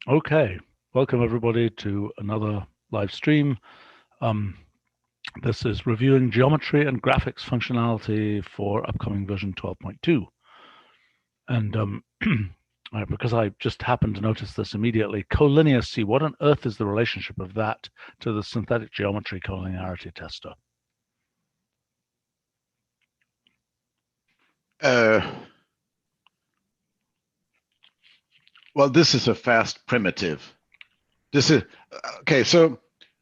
Okay, welcome everybody to another live stream. Um, this is reviewing geometry and graphics functionality for upcoming version 12.2. And because I just happened to notice this immediately, collinear C, what on earth is the relationship of that to the synthetic geometry collinearity tester? Uh, well, this is a fast primitive. This is okay. So,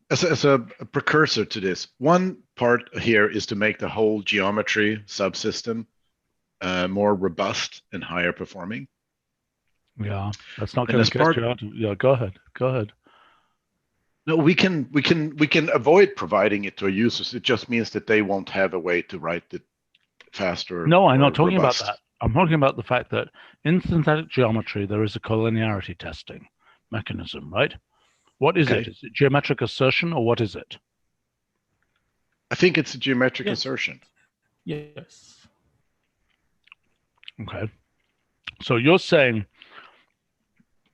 as a precursor to this, one part here is to make the whole geometry subsystem more robust and higher performing. Yeah, that's not And going as to get part, you out of, yeah, go ahead, go ahead. no, we can avoid providing it to our users. It just means that they won't have a way to write it faster No, I'm or not talking about robust. that. I'm talking about the fact that in synthetic geometry, there is a collinearity testing mechanism, right? What is it? Okay, Is it geometric assertion or what is it? I think it's a geometric Yes. assertion. Yes. Okay. So you're saying,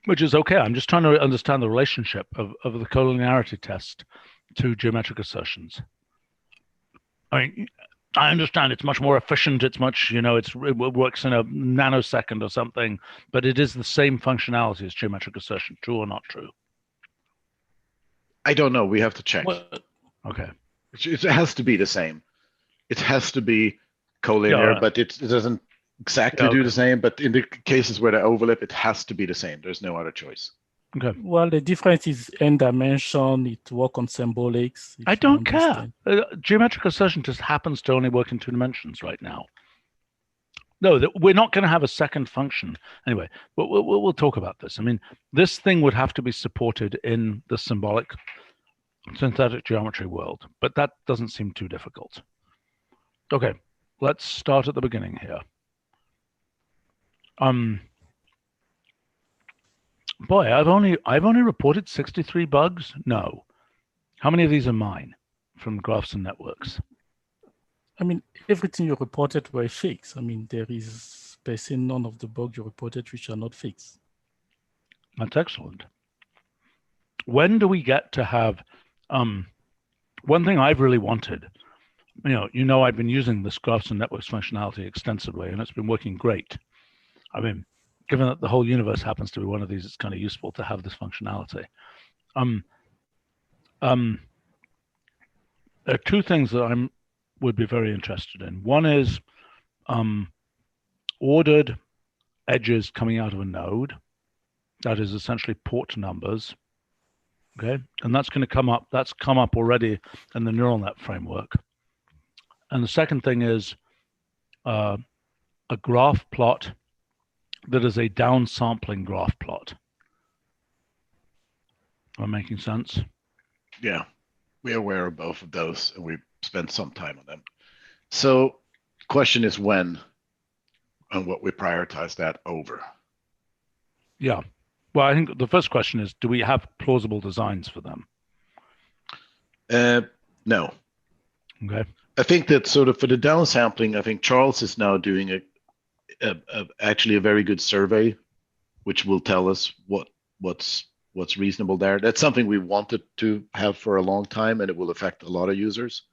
which is okay, I'm just trying to understand the relationship of the collinearity test to geometric assertions. I mean, I understand it's much more efficient. It's much, it works in a nanosecond or something, but it is the same functionality as geometric assertion. True or not true? I don't know. We have to check. Well, Okay. It has to be the same. It has to be collinear, Yeah. but it doesn't exactly Yeah, do okay. the same. But in the cases where they overlap, it has to be the same. There's no other choice. Okay. well, the difference is n dimension. It work on symbolics. I If you don't care. understand. Geometric assertion just happens to only work in 2 dimensions right now. No, we're not going to have a second function. Anyway, we'll talk about this. I mean, this thing would have to be supported in the symbolic synthetic geometry world, but that doesn't seem too difficult. Okay, let's start at the beginning here. Boy, I've only reported 63 bugs. No, how many of these are mine from graphs and networks? I mean, everything you reported were fixed. I mean, there is basically none of the bugs you reported which are not fixed. That's excellent. When do we get to have one thing I've really wanted? I've been using this graphs and networks functionality extensively, and it's been working great. I mean, given that the whole universe happens to be one of these, it's kind of useful to have this functionality. There are two things that I would be very interested in. One is ordered edges coming out of a node. That is essentially port numbers. Okay, and that's going to come up. That's come up already in the neural net framework. And the second thing is a graph plot that is a downsampling graph plot. Am I making sense? Yeah, we're aware of both of those, and we spent some time on them. So, question is when and what we prioritize that over. Yeah. Well, I think the first question is, do we have plausible designs for them? No. Okay. I think that sort of for the downsampling, I think Charles is now doing actually a very good survey, which will tell us what's reasonable there. That's something we wanted to have for a long time, and it will affect a lot of users.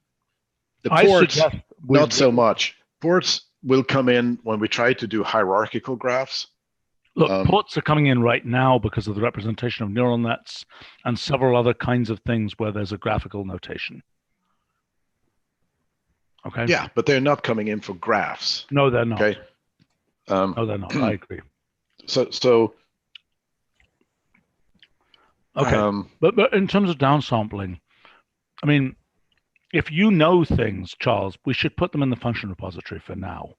The ports, not so much. Ports will come in when we try to do hierarchical graphs. Look, ports are coming in right now because of the representation of neural nets and several other kinds of things where there's a graphical notation. Okay. Yeah, but they're not coming in for graphs. No, they're not. Okay. No, they're not. I agree. So. Okay. But in terms of downsampling, I mean, if you know things, Charles, we should put them in the function repository for now.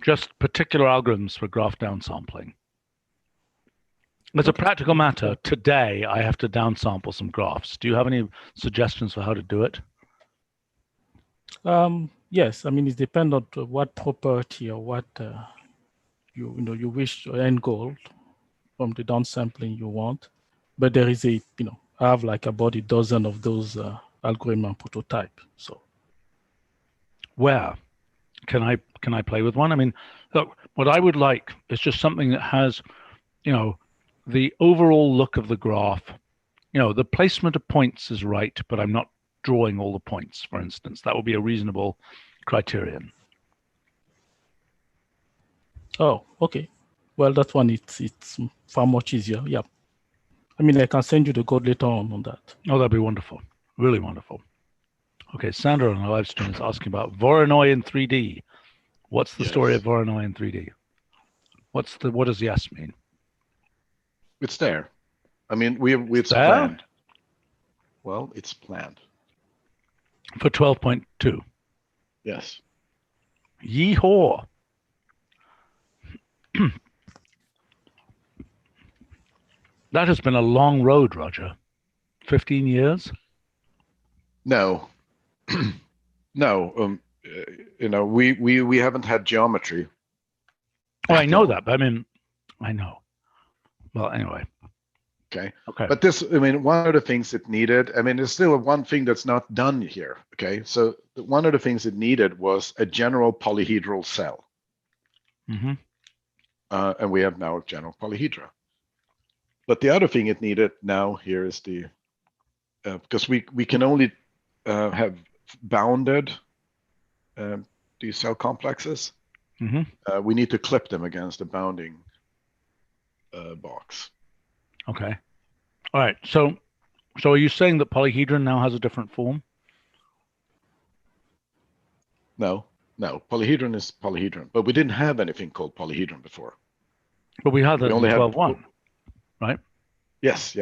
Just particular algorithms for graph downsampling. As a practical matter, today I have to downsample some graphs. Do you have any suggestions for how to do it? Yes, I mean, it depends on what property or what you wish or end goal from the downsampling you want. But there is I have like about a dozen of those algorithm and prototype. So where can I play with one? I mean, look, what I would like is just something that has, the overall look of the graph, the placement of points is right, but I'm not drawing all the points, for instance. That would be a reasonable criterion. Oh, okay. Well, that one, it's far much easier. Yeah. I mean, I can send you the code later on that. Oh, that'd be wonderful. Really wonderful. Okay, Sandra on the live stream is asking about Voronoi in 3D. What's the story of Voronoi in 3D? What does yes mean? It's there. I mean, it's there? planned. Well, it's planned. For 12.2. Yes. Yeehaw. That has been a long road, Roger. 15 years? No. No. We haven't had geometry. Oh, I know that, but I know. Well, anyway. Okay. Okay. But one of the things it needed, there's still one thing that's not done here. Okay. So one of the things it needed was a general polyhedral cell. Mm-hmm. And we have now a general polyhedra. But the other thing it needed now here is because we can only have bounded these cell complexes. Mm-hmm. We need to clip them against a bounding box. Okay. All right. So are you saying that polyhedron now has a different form? No. Polyhedron is polyhedron, but we didn't have anything called polyhedron before. But we had that in 12.1, right? Yes.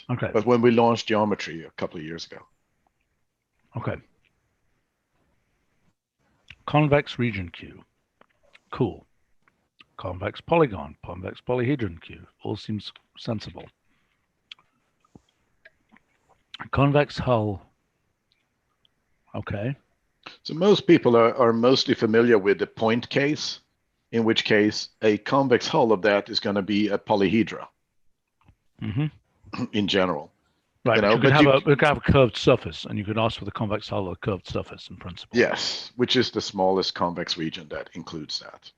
Okay. But when we launched geometry a couple of years ago. Okay. Convex region Q. Cool. Convex polygon, convex polyhedron Q. All seems sensible. Convex hull. Okay. So most people are mostly familiar with the point case, in which case a convex hull of that is going to be a polyhedra. Mm-hmm. In general. Right, you could have a curved surface, and you could ask for the convex hull of a curved surface in principle. Yes, which is the smallest convex region that includes that.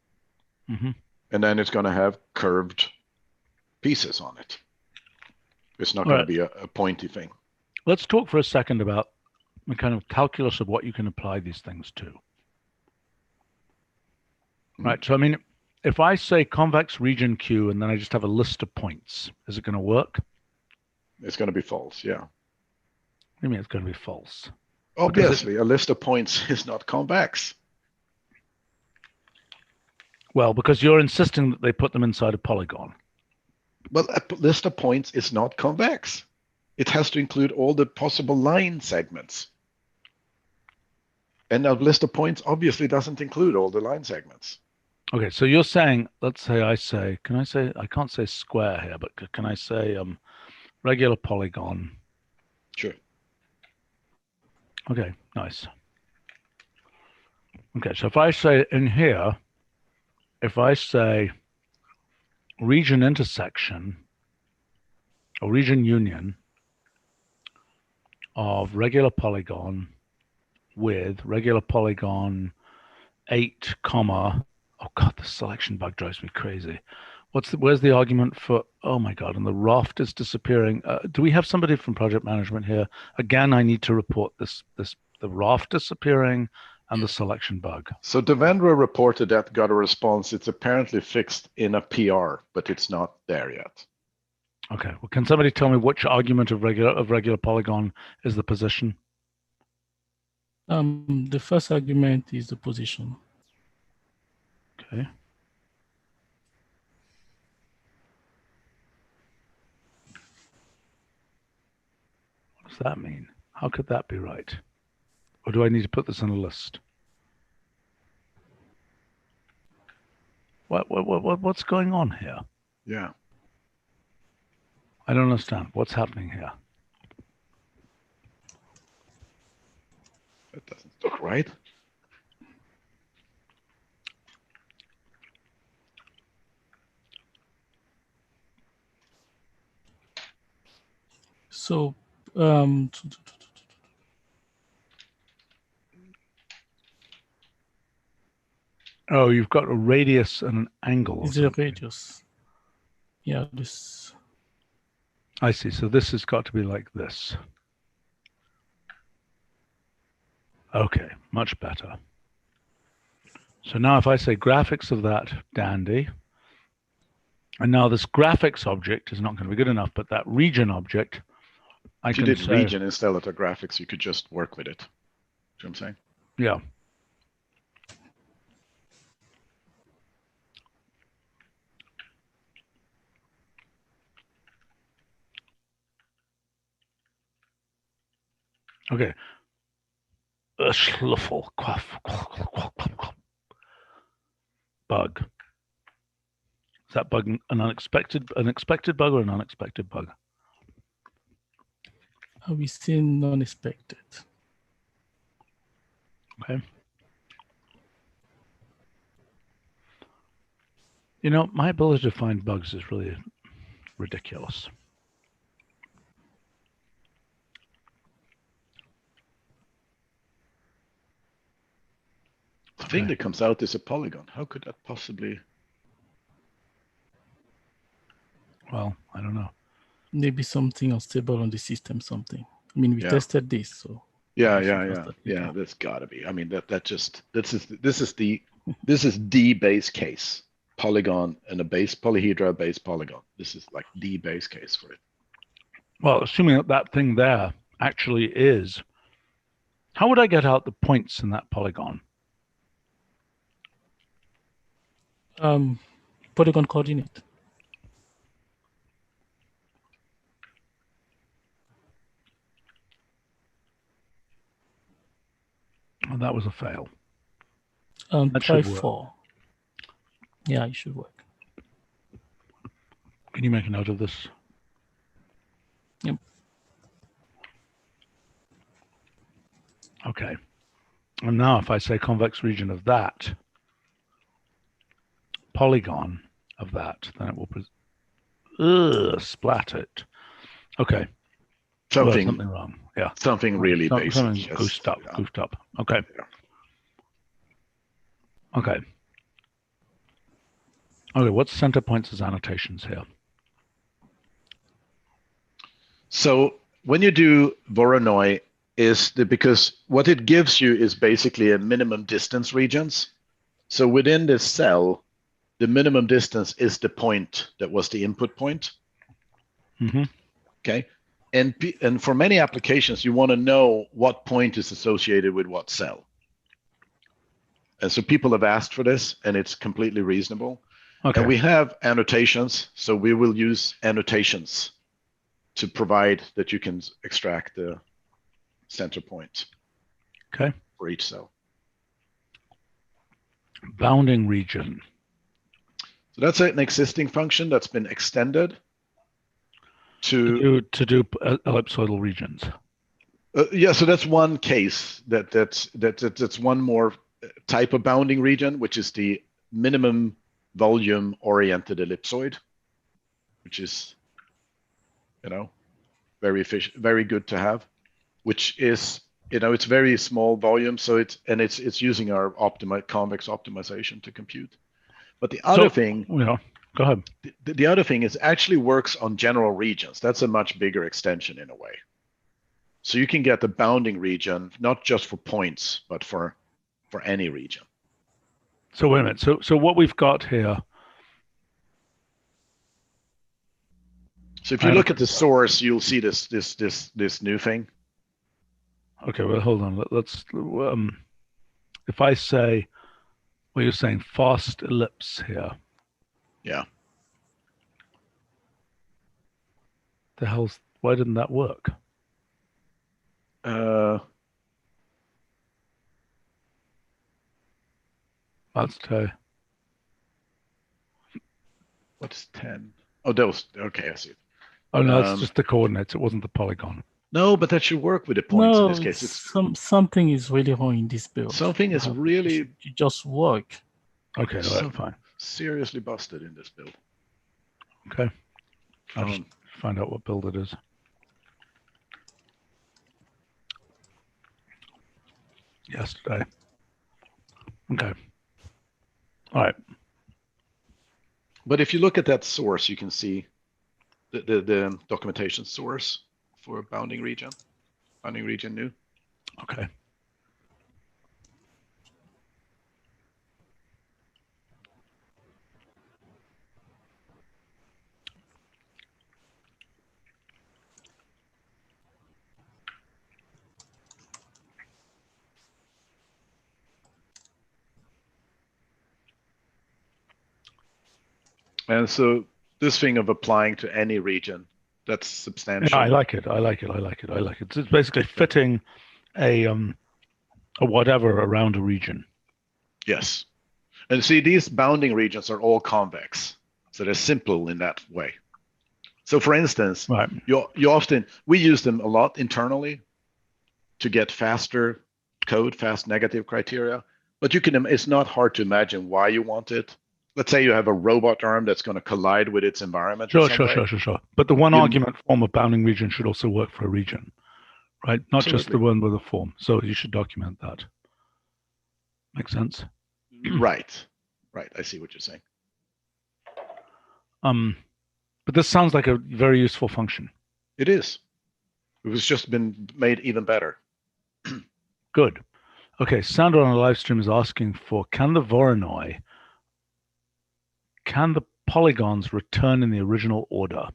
Mm-hmm. And then it's going to have curved pieces on it. It's not going to be a pointy thing. Let's talk for a second about the kind of calculus of what you can apply these things to. Mm-hmm. Right, so if I say convex region Q and then I just have a list of points, is it going to work? It's going to be false, yeah. What do you mean it's going to be false? Obviously, a list of points is not convex. Well, because you're insisting that they put them inside a polygon. Well, a list of points is not convex. It has to include all the possible line segments. And a list of points obviously doesn't include all the line segments. Okay, so you're saying, let's say I can't say square here, but can I say regular polygon? Sure. Okay, nice. Okay, so if I say in here, if I say region intersection or region union of regular polygon with regular polygon 8, comma, oh God, the selection bug drives me crazy. Where's the argument for, oh my God, and the raft is disappearing. Do we have somebody from project management here? Again, I need to report the raft disappearing and the selection bug. So Devendra reported that, got a response. It's apparently fixed in a PR, but it's not there yet. Okay, well, can somebody tell me which argument of regular polygon is the position? The first argument is the position. Okay. What does that mean? How could that be right? Or do I need to put this in a list? What's going on here? Yeah. I don't understand. What's happening here? That doesn't look right. So, oh, you've got a radius and an angle. It's a radius. Yeah, this. I see. So this has got to be like this. Okay, much better. So now if I say graphics of that dandy, and now this graphics object is not going to be good enough, but that region object, If you did region instead of the graphics, you could just work with it. See what I'm saying? Yeah. Okay. Schluffle. Bug. Is that bug an expected bug or an unexpected bug? Are we seeing unexpected? Okay. You know, my ability to find bugs is really ridiculous. The thing that comes out is a polygon. How could that possibly? Well, I don't know. Maybe something unstable on the system, something. I mean, we tested this, so. Yeah. That's gotta be. I mean, this is the base case. Polygon and a base polyhedra base polygon. This is like the base case for it. Well, assuming that that thing there actually is, how would I get out the points in that polygon? Polygon coordinate. Oh, that was a fail. Try 4. Yeah, it should work. Can you make a note of this? Yep. Okay. And now if I say convex region of that, polygon of that, then it will splat it. Okay. Something wrong. Yeah. Something really basic. Something goofed up. Okay. Yeah. Okay. Okay, what's center points as annotations here? So when you do Voronoi, because what it gives you is basically a minimum distance regions. So within this cell, the minimum distance is the point that was the input point. Mm-hmm. Okay. And for many applications, you want to know what point is associated with what cell. And so people have asked for this, and it's completely reasonable. Okay. And we have annotations, so we will use annotations to provide that you can extract the center point. Okay. For each cell. Bounding region. So that's an existing function that's been extended to do ellipsoidal regions. Yeah, so that's one case. That's one more type of bounding region, which is the minimum volume oriented ellipsoid, which is, very efficient, very good to have, which is, it's very small volume. So it's using our convex optimization to compute. But the other thing, go ahead. The other thing is actually works on general regions. That's a much bigger extension in a way. So you can get the bounding region, not just for points, but for any region. So wait a minute. So what we've got here. So if you look at the source, you'll see this new thing. Okay, well, hold on. Let's. If I say, well, you're saying fast ellipse here. Yeah. The hell's? Why didn't that work? That's 10. What's 10? Oh, those. Okay, I see it. Oh no, it's just the coordinates. It wasn't the polygon. No, but that should work with the points in this case. Something is really wrong in this build. Something is really. It just work. Okay, all right, fine. Seriously busted in this build. Okay. I'll just find out what build it is. Yesterday. Okay. All right. But if you look at that source, you can see the documentation source for bounding region new. Okay. And so this thing of applying to any region, that's substantial. Yeah, I like it. It's basically fitting a whatever around a region. Yes. And see, these bounding regions are all convex. So they're simple in that way. So for instance, right. we use them a lot internally to get faster code, fast negative criteria. But it's not hard to imagine why you want it. Let's say you have a robot arm that's going to collide with its environment. Sure. But the one argument form of bounding region should also work for a region, right? Not Absolutely. just the one with a form. So you should document that. Makes sense? Right. I see what you're saying. But this sounds like a very useful function. It is. It was just been made even better. Good. Okay, Sandra on a live stream is asking for, can the polygons return in the original order?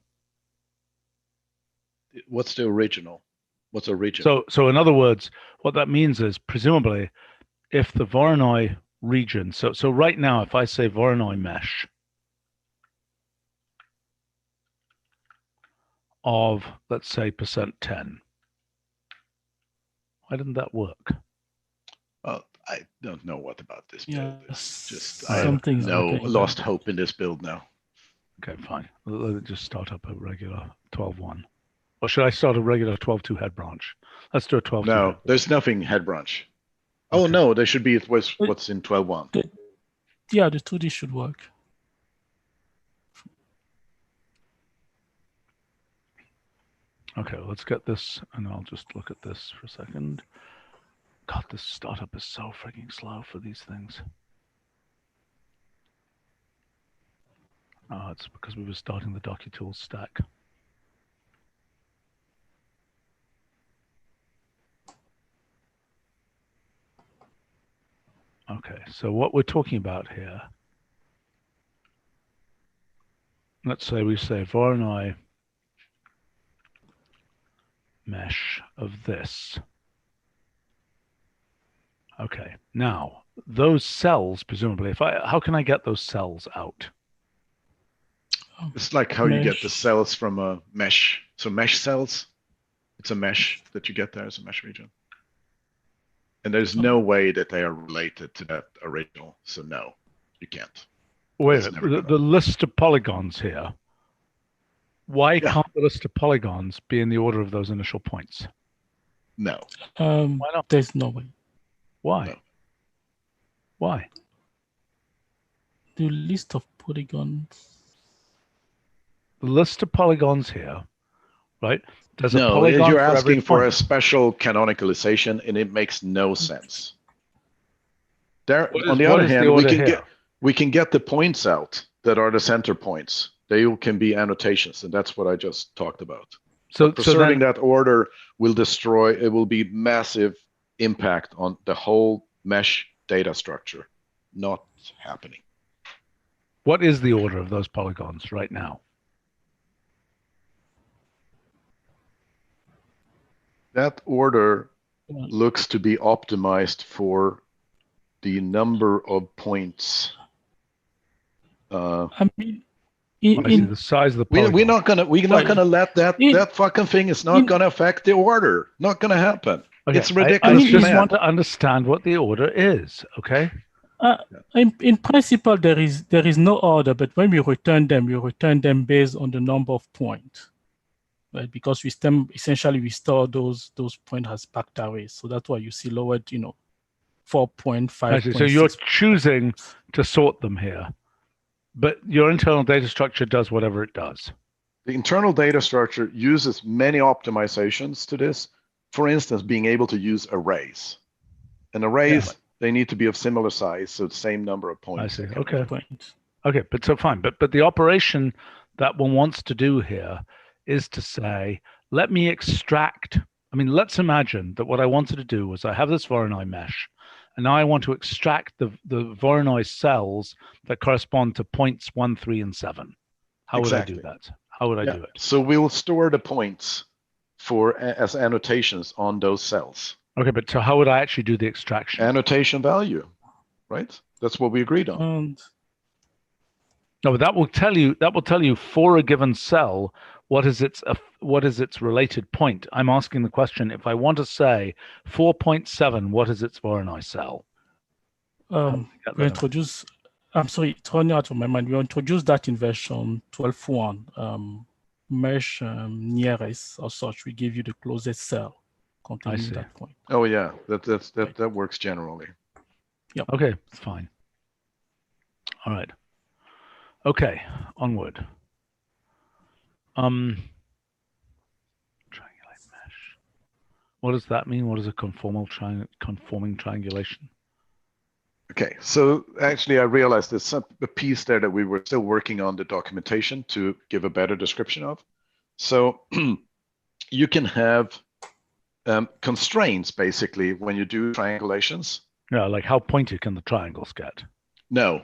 What's the original? What's original? So in other words, what that means is presumably if the Voronoi region, so right now, if I say Voronoi mesh of, let's say, %10, why didn't that work? I don't know what about this Yeah, build. It's just something's lost hope in this build now. Okay, fine. Let it just start up a regular 12.1. Or should I start a regular 12.2 head branch? Let's do a 12.2. No, there's nothing head branch. Okay. Oh no, there should be what's in 12.1. Yeah, the 2D should work. Okay, let's get this, and I'll just look at this for a second. God, this startup is so freaking slow for these things. Oh, it's because we were starting the DocuTools stack. Okay, so what we're talking about here, let's say we say Voronoi mesh of this. Okay, now those cells, presumably, how can I get those cells out? It's like how you get the cells from a mesh. So mesh cells, it's a mesh that you get there as a mesh region. And there's no way that they are related to that original. So no, you can't. Wait, the list of polygons here. Why can't the list of polygons be in the order of those initial points? No. Why not? There's no way. Why? No. Why? The list of polygons. The list of polygons here, right? There's a no, polygon you're asking for a point. special canonicalization, and it makes no sense. There, What on is, the other hand, we can get the points out that are the center points. They can be annotations, and that's what I just talked about. So preserving that order will destroy. It will be massive impact on the whole mesh data structure. Not happening. What is the order of those polygons right now? That order looks to be optimized for the number of points. I mean, the size of the polygon. We're not gonna let that fucking thing is not gonna affect the order. Not gonna happen. Okay. It's ridiculous. I just want to understand what the order is. Okay. In principle, there is no order, but when we return them based on the number of points, right? Because we store those points as backed arrays. So that's why you see lowered, 4.5. So you're choosing to sort them here, but your internal data structure does whatever it does. The internal data structure uses many optimizations to this. For instance, being able to use arrays. And arrays, they need to be of similar size, so the same number of points. I see. Okay. Okay, but so fine. But the operation that one wants to do here is to say, let me extract. I mean, let's imagine that what I wanted to do was I have this Voronoi mesh, and now I want to extract the Voronoi cells that correspond to points 1, 3, and 7. How would I do that? How would I do it? So we'll store the points as annotations on those cells. Okay, but so how would I actually do the extraction? Annotation value, right? That's what we agreed on. No, but that will tell you for a given cell what is its related point. I'm asking the question, if I want to say 4.7, what is its Voronoi cell? We introduce. I'm sorry, it's running out of my mind. We introduced that in version 12.1. Mesh nearest or such, we give you the closest cell containing that point. Oh yeah, that works generally. Yeah. Okay, fine. All right. Okay, onward. Triangulate mesh. What does that mean? What is a conforming triangulation? Okay, so actually I realized there's a piece there that we were still working on the documentation to give a better description of. So you can have constraints basically when you do triangulations. Yeah, like how pointed can the triangles get? No,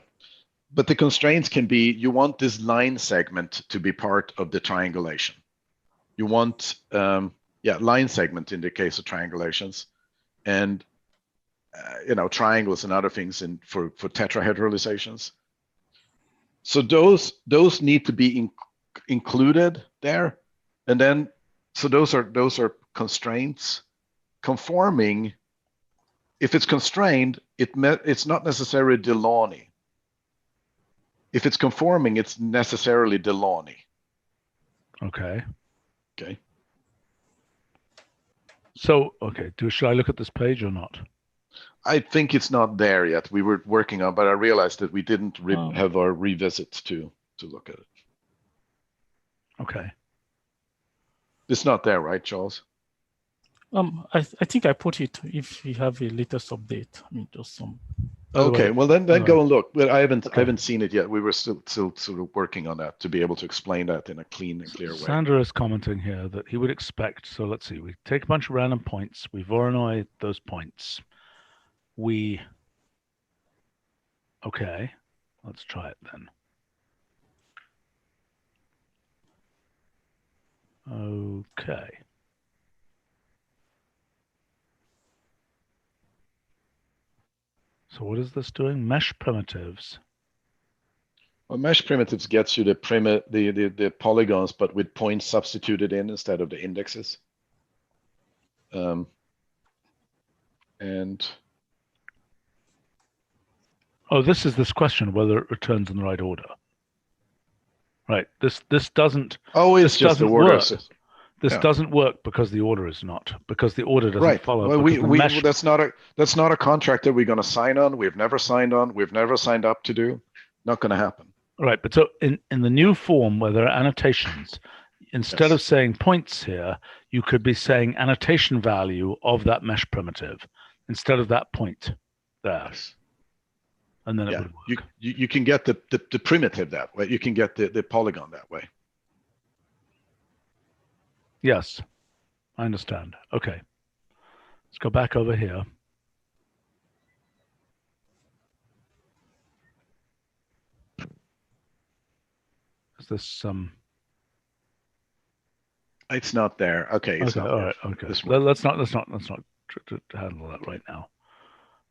but the constraints can be, you want this line segment to be part of the triangulation. You want, line segment in the case of triangulations, and triangles and other things for tetrahedralizations. So those need to be included there, and then so those are constraints. Conforming, if it's constrained, it's not necessarily Delaunay. If it's conforming, it's necessarily Delaunay. Okay. Okay. So, should I look at this page or not? I think it's not there yet. We were working on, but I realized that we didn't have our revisits to look at it. Okay. It's not there, right, Charles? I think I put it if we have a latest update. I mean, just some. Okay, well then go and look. But I haven't seen it yet. We were still sort of working on that to be able to explain that in a clean and clear way. Sandra is commenting here that he would expect. So let's see. We take a bunch of random points. We Voronoi those points. Okay, let's try it then. Okay. So what is this doing? Mesh primitives. Well, mesh primitives gets you the polygons, but with points substituted in instead of the indexes. This is this question whether it returns in the right order. Right. This doesn't. Oh, it's just the order. This doesn't work because the order is not, because the order doesn't follow. Well, that's not a contract that we're going to sign on. We've never signed on. We've never signed up to do. Not going to happen. Right. But so in the new form where there are annotations, instead of saying points here, you could be saying annotation value of that mesh primitive instead of that point there. Yes. And then it would work. You can get the primitive that way. You can get the polygon that way. Yes, I understand. Okay. Let's go back over here. Is this It's not there. Okay. It's not all there. Right. Okay. Let's not handle that right now.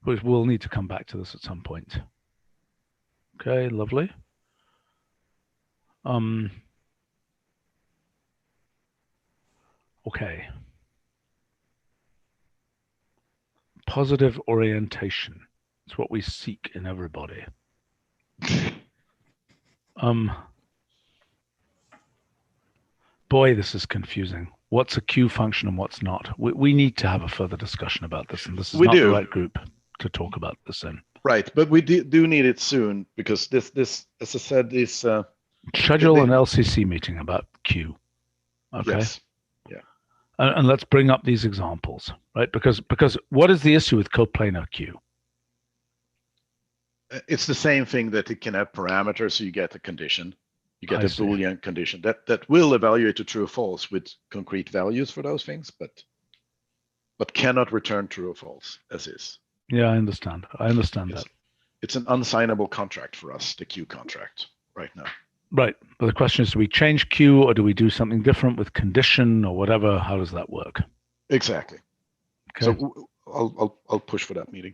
We'll need to come back to this at some point. Okay, lovely. Okay. Positive orientation. It's what we seek in everybody. Boy, this is confusing. What's a Q function and what's not? We need to have a further discussion about this, and this is not the right group to talk about this in. Right, but we do need it soon because this as I said, is schedule an LCC meeting about Q. Okay. Yes. Yeah. And let's bring up these examples, right? Because what is the issue with coplanar Q? It's the same thing that it can have parameters, so you get a condition. You get I a see. Boolean condition that will evaluate to true or false with concrete values for those things, but cannot return true or false as is. Yeah, I understand. I understand that. It's an unsignable contract for us, the Q contract, right now. Right. But the question is, do we change Q or do we do something different with condition or whatever? How does that work? Exactly. Okay. So I'll push for that meeting.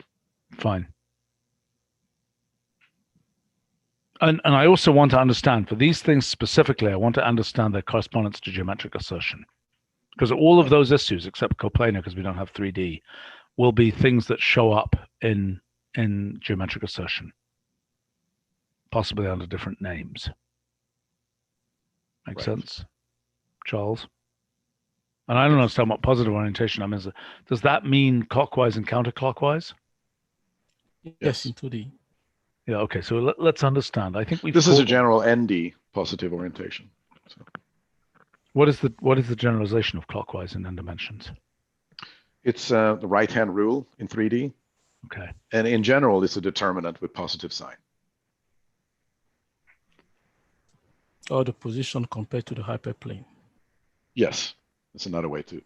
Fine. And I also want to understand, for these things specifically, I want to understand their correspondence to geometric assertion. Because all of those issues, except coplanar, because we don't have 3D, will be things that show up in geometric assertion, possibly under different names. Make sense, Charles? And I don't understand what positive orientation I mean. Does that mean clockwise and counterclockwise? Yes, in 2D. Yeah, okay, so let's understand. I think this is a general ND, positive orientation. So. What is the generalization of clockwise in n dimensions? It's the right-hand rule in 3D. Okay. And in general, it's a determinant with positive sign. Or the position compared to the hyperplane. Yes, that's another way to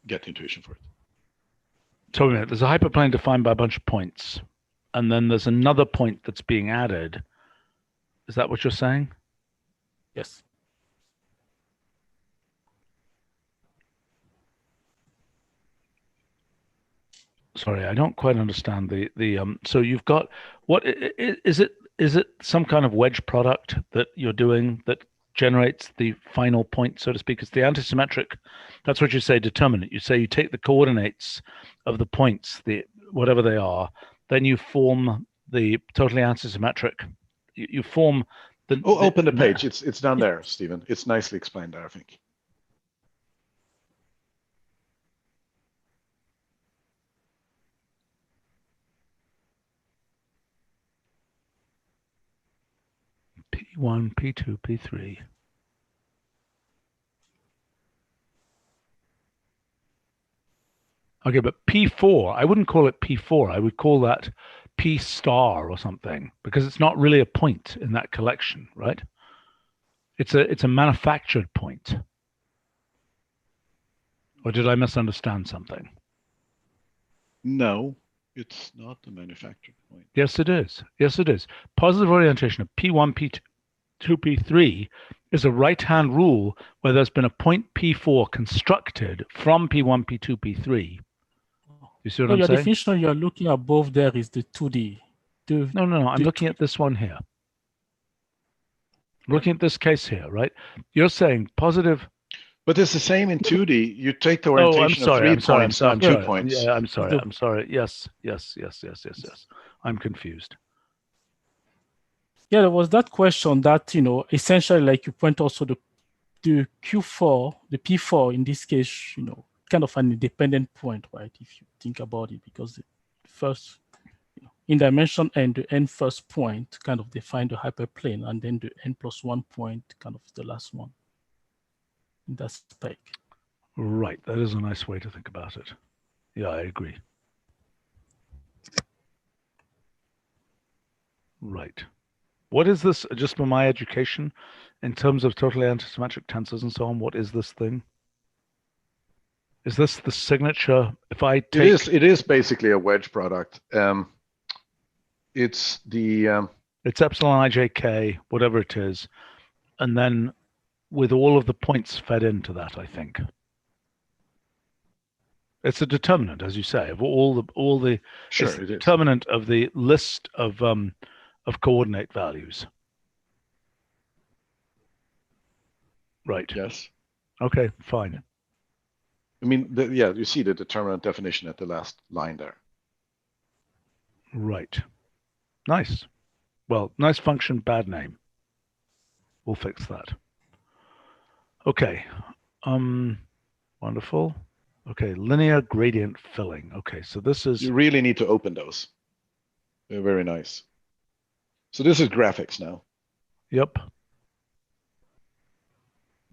get intuition for it. So there's a hyperplane defined by a bunch of points, and then there's another point that's being added. Is that what you're saying? Yes. Sorry, I don't quite understand the so you've got, what is it some kind of wedge product that you're doing that generates the final point, so to speak? It's the antisymmetric, that's what you say, determinant. You say you take the coordinates of the points, the whatever they are, then you form the totally antisymmetric, you form the... open the page. It's down there, Stephen. It's nicely explained there, I think. P1, P2, P3. Okay, but P4, I wouldn't call it P4. I would call that P star or something, because it's not really a point in that collection, right? It's a manufactured point. Or did I misunderstand something? No, it's not a manufactured point. Yes, it is. Yes, it is. Positive orientation of P1, P2, P3 is a right-hand rule where there's been a point P4 constructed from P1, P2, P3. You see what I'm your saying? definition you're looking above there is the 2D. No. I'm looking at this one here. I'm looking at this case here, right? You're saying positive. But it's the same in 2D. You take the orientation of 3 points, not 2 points. Yeah, I'm sorry. Yes. I'm confused. Yeah, there was that question that, essentially, like you point also the Q4, the P4 in this case, kind of an independent point, right? If you think about it, because the first, in dimension n, the n first point kind of define the hyperplane, and then the n+1 point kind of the last one in that spec. Right, that is a nice way to think about it. Yeah, I agree. Right. What is this, just for my education, in terms of totally antisymmetric tensors and so on, what is this thing? Is this the signature? If I take... It is basically a wedge product. It's the... It's epsilon ijk, whatever it is, and then with all of the points fed into that, I think. It's a determinant, as you say, of all the Sure, it's the determinant of the list of coordinate values. Right. Yes. Okay, fine. I mean, you see the determinant definition at the last line there. Right. Nice. Well, nice function, bad name. We'll fix that. Okay. Wonderful. Okay, linear gradient filling. Okay, so this is... You really need to open those. They're very nice. So this is graphics now. Yep.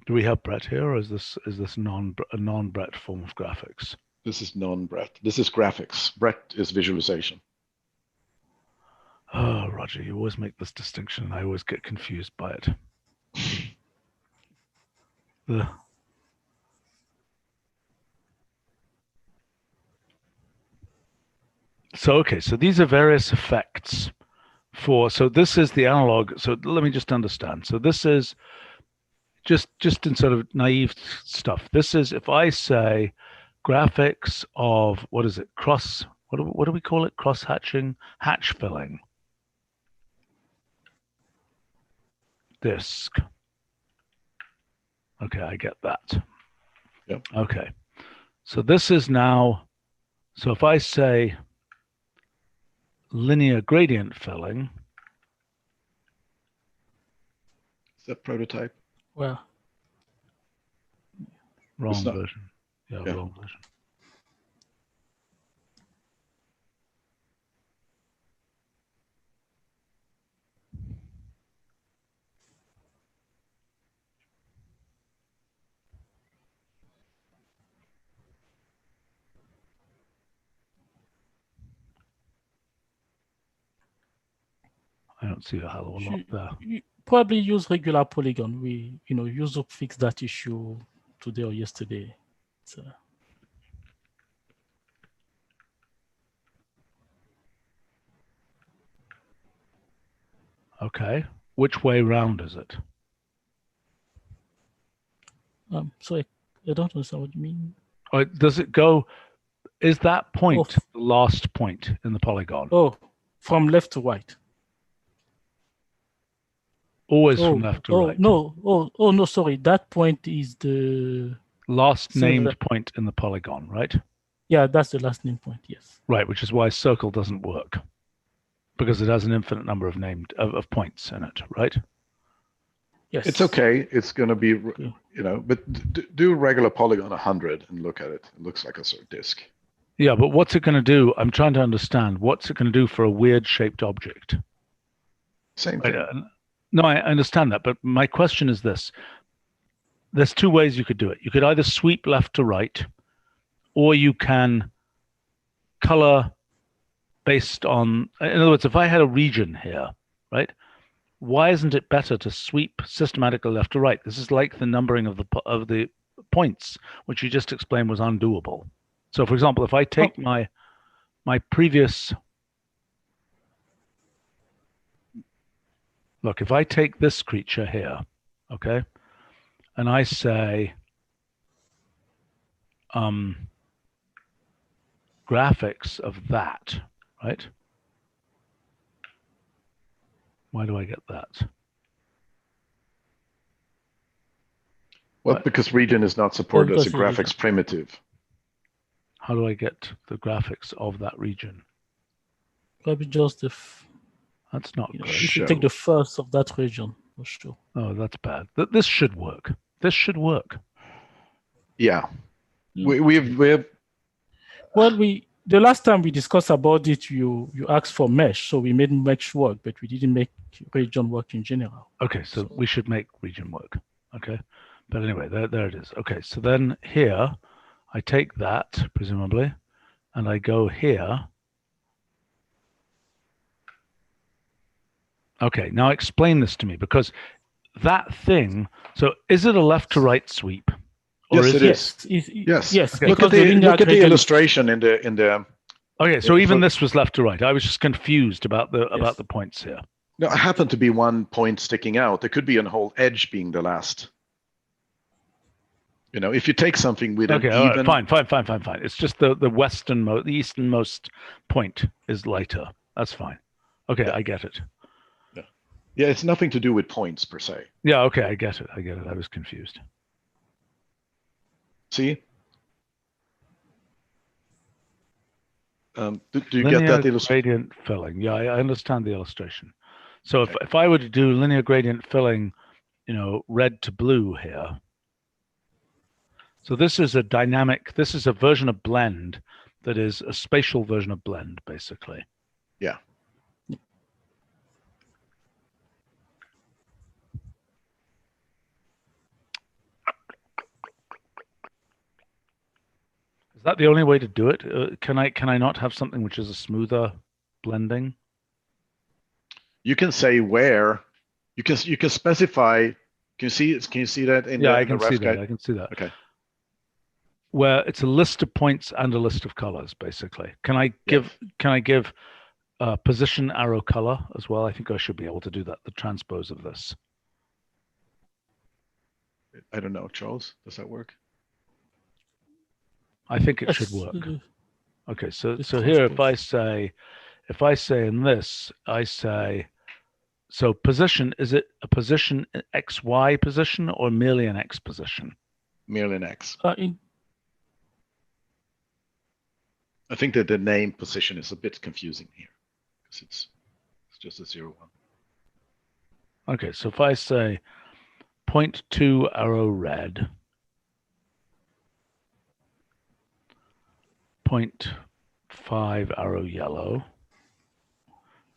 Do we have Brett here, or is this a non-Brett form of graphics? This is non-Brett. This is graphics. Brett is visualization. Oh, Roger, you always make this distinction, and I always get confused by it. So these are various effects so this is the analog. So let me just understand. So this is just in sort of naive stuff. This is if I say graphics of, what is it? What do we call it? Cross hatching, hatch filling. Disk. Okay, I get that. Yep. Okay. So this is now, so if I say linear gradient filling. Is that prototype? Well, Wrong version. Yeah, yeah, wrong version. I don't see a hell of a lot there. You probably use regular polygon. We, Yuzo fixed that issue today or yesterday. So. Okay. Which way round is it? So I don't understand what you mean. Or does it go, is that point the last point in the polygon? Oh, from left to right. Always from left to right. No. No, sorry. That point is the last named point in the polygon, right? Yeah, that's the last named point, yes. Right, which is why circle doesn't work, because it has an infinite number of of points in it, right? Yes. It's okay. It's going to be, but do regular polygon 100 and look at it. It looks like a sort of disk. Yeah, but what's it going to do? I'm trying to understand. What's it going to do for a weird shaped object? Same thing. No, I understand that, but my question is this. There's two ways you could do it. You could either sweep left to right, or you can color based on, in other words, if I had a region here, right? Why isn't it better to sweep systematically left to right? This is like the numbering of the points, which you just explained was undoable. So, for example, if I take my previous, look, if I take this creature here, okay, and I say graphics of that, right? Why do I get that? Well, because region is not supported as a graphics primitive. How do I get the graphics of that region? Probably just that's not great. You should take the first of that region for sure. Oh, that's bad. This should work. This should work. Yeah. We've well, the last time we discussed about it, you asked for mesh, so we made mesh work, but we didn't make region work in general. Okay, so we should make region work. Okay, but anyway, there it is. Okay, so then here, I take that presumably, and I go here. Okay, now explain this to me, because that thing. So is it a left to right sweep? Yes, it is. Yes. Okay. Look at the illustration in the. Okay, so even this was left to right. I was just confused about the points here. No, it happened to be one point sticking out. There could be a whole edge being the last. If you take something with an even. Okay, fine. It's just the easternmost point is lighter. That's fine. Okay, I get it. Yeah, it's nothing to do with points per se. Yeah, okay, I get it. I was confused. See? Do you get that illustration? Gradient filling. Yeah, I understand the illustration. So if I were to do linear gradient filling, red to blue here. So this is a version of blend that is a spatial version of blend, basically. Yeah. Is that the only way to do it? Can I not have something which is a smoother blending? You can say where. You can specify. Can you see that in Yeah, the I in the can ref see guide? that. I can see that. Okay. Where it's a list of points and a list of colors, basically. Can I give position arrow color as well? I think I should be able to do that. The transpose of this. I don't know, Charles. Does that work? I think it should Yes, work. Okay, so it's here if transpose. I say in this, I say, so position, is it a position XY position or merely an X position? Merely an X. In I think that the name position is a bit confusing here because it's just a 0, 1. Okay, so if I say 0.2 arrow red, 0.5 arrow yellow,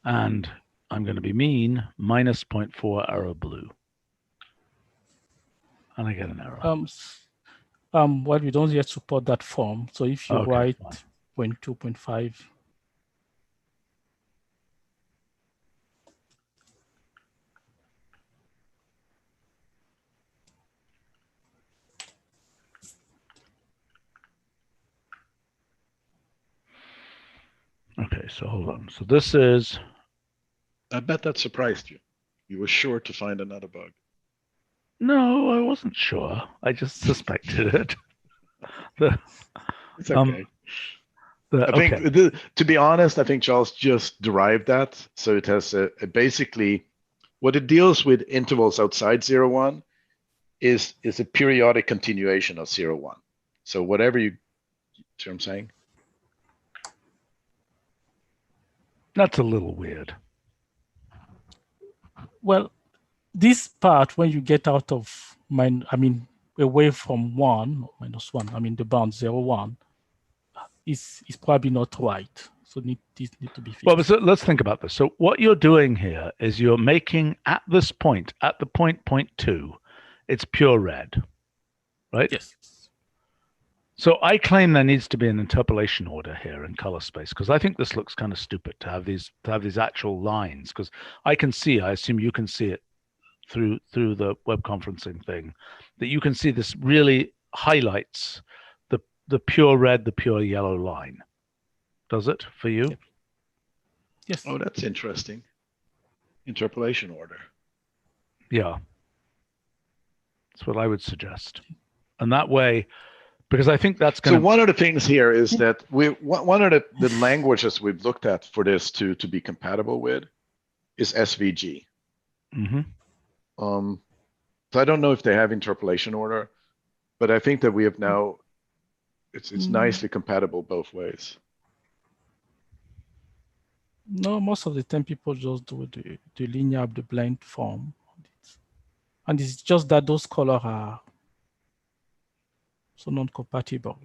and I'm going to be mean, minus 0.4 arrow blue. And I get an error. Well, we don't yet support that form. So if you write 0.2, 0.5, okay, so hold on. So this is. I bet that surprised you. You were sure to find another bug. No, I wasn't sure. I just suspected it. It's okay. I okay. think, to be honest, I think Charles just derived that. So it has basically what it deals with intervals outside 0, 1 is a periodic continuation of 0, 1. So whatever you see what I'm saying? That's a little weird. well, this part, when you get out of away from 1, minus 1, the bound 0, 1, is probably not right. So this need to be fixed. Well, so let's think about this. So what you're doing here is you're making at this point, at the point 0.2, it's pure red, right? Yes. So I claim there needs to be an interpolation order here in color space because I think this looks kind of stupid to have these actual lines, because I assume you can see it through the web conferencing thing, that you can see this really highlights the pure red, the pure yellow line. Does it for you? Yep. Yes. Oh, that's interesting. Interpolation order. Yeah. That's what I would suggest. And that way, because I think that's going to... So one of the things here is that one of the languages we've looked at for this to be compatible with is SVG. Mm-hmm. So I don't know if they have interpolation order, but I think that we have now, it's nicely compatible both ways. No, most of the time people just do the linear, the blend form. And it's just that those colors are so non-compatible.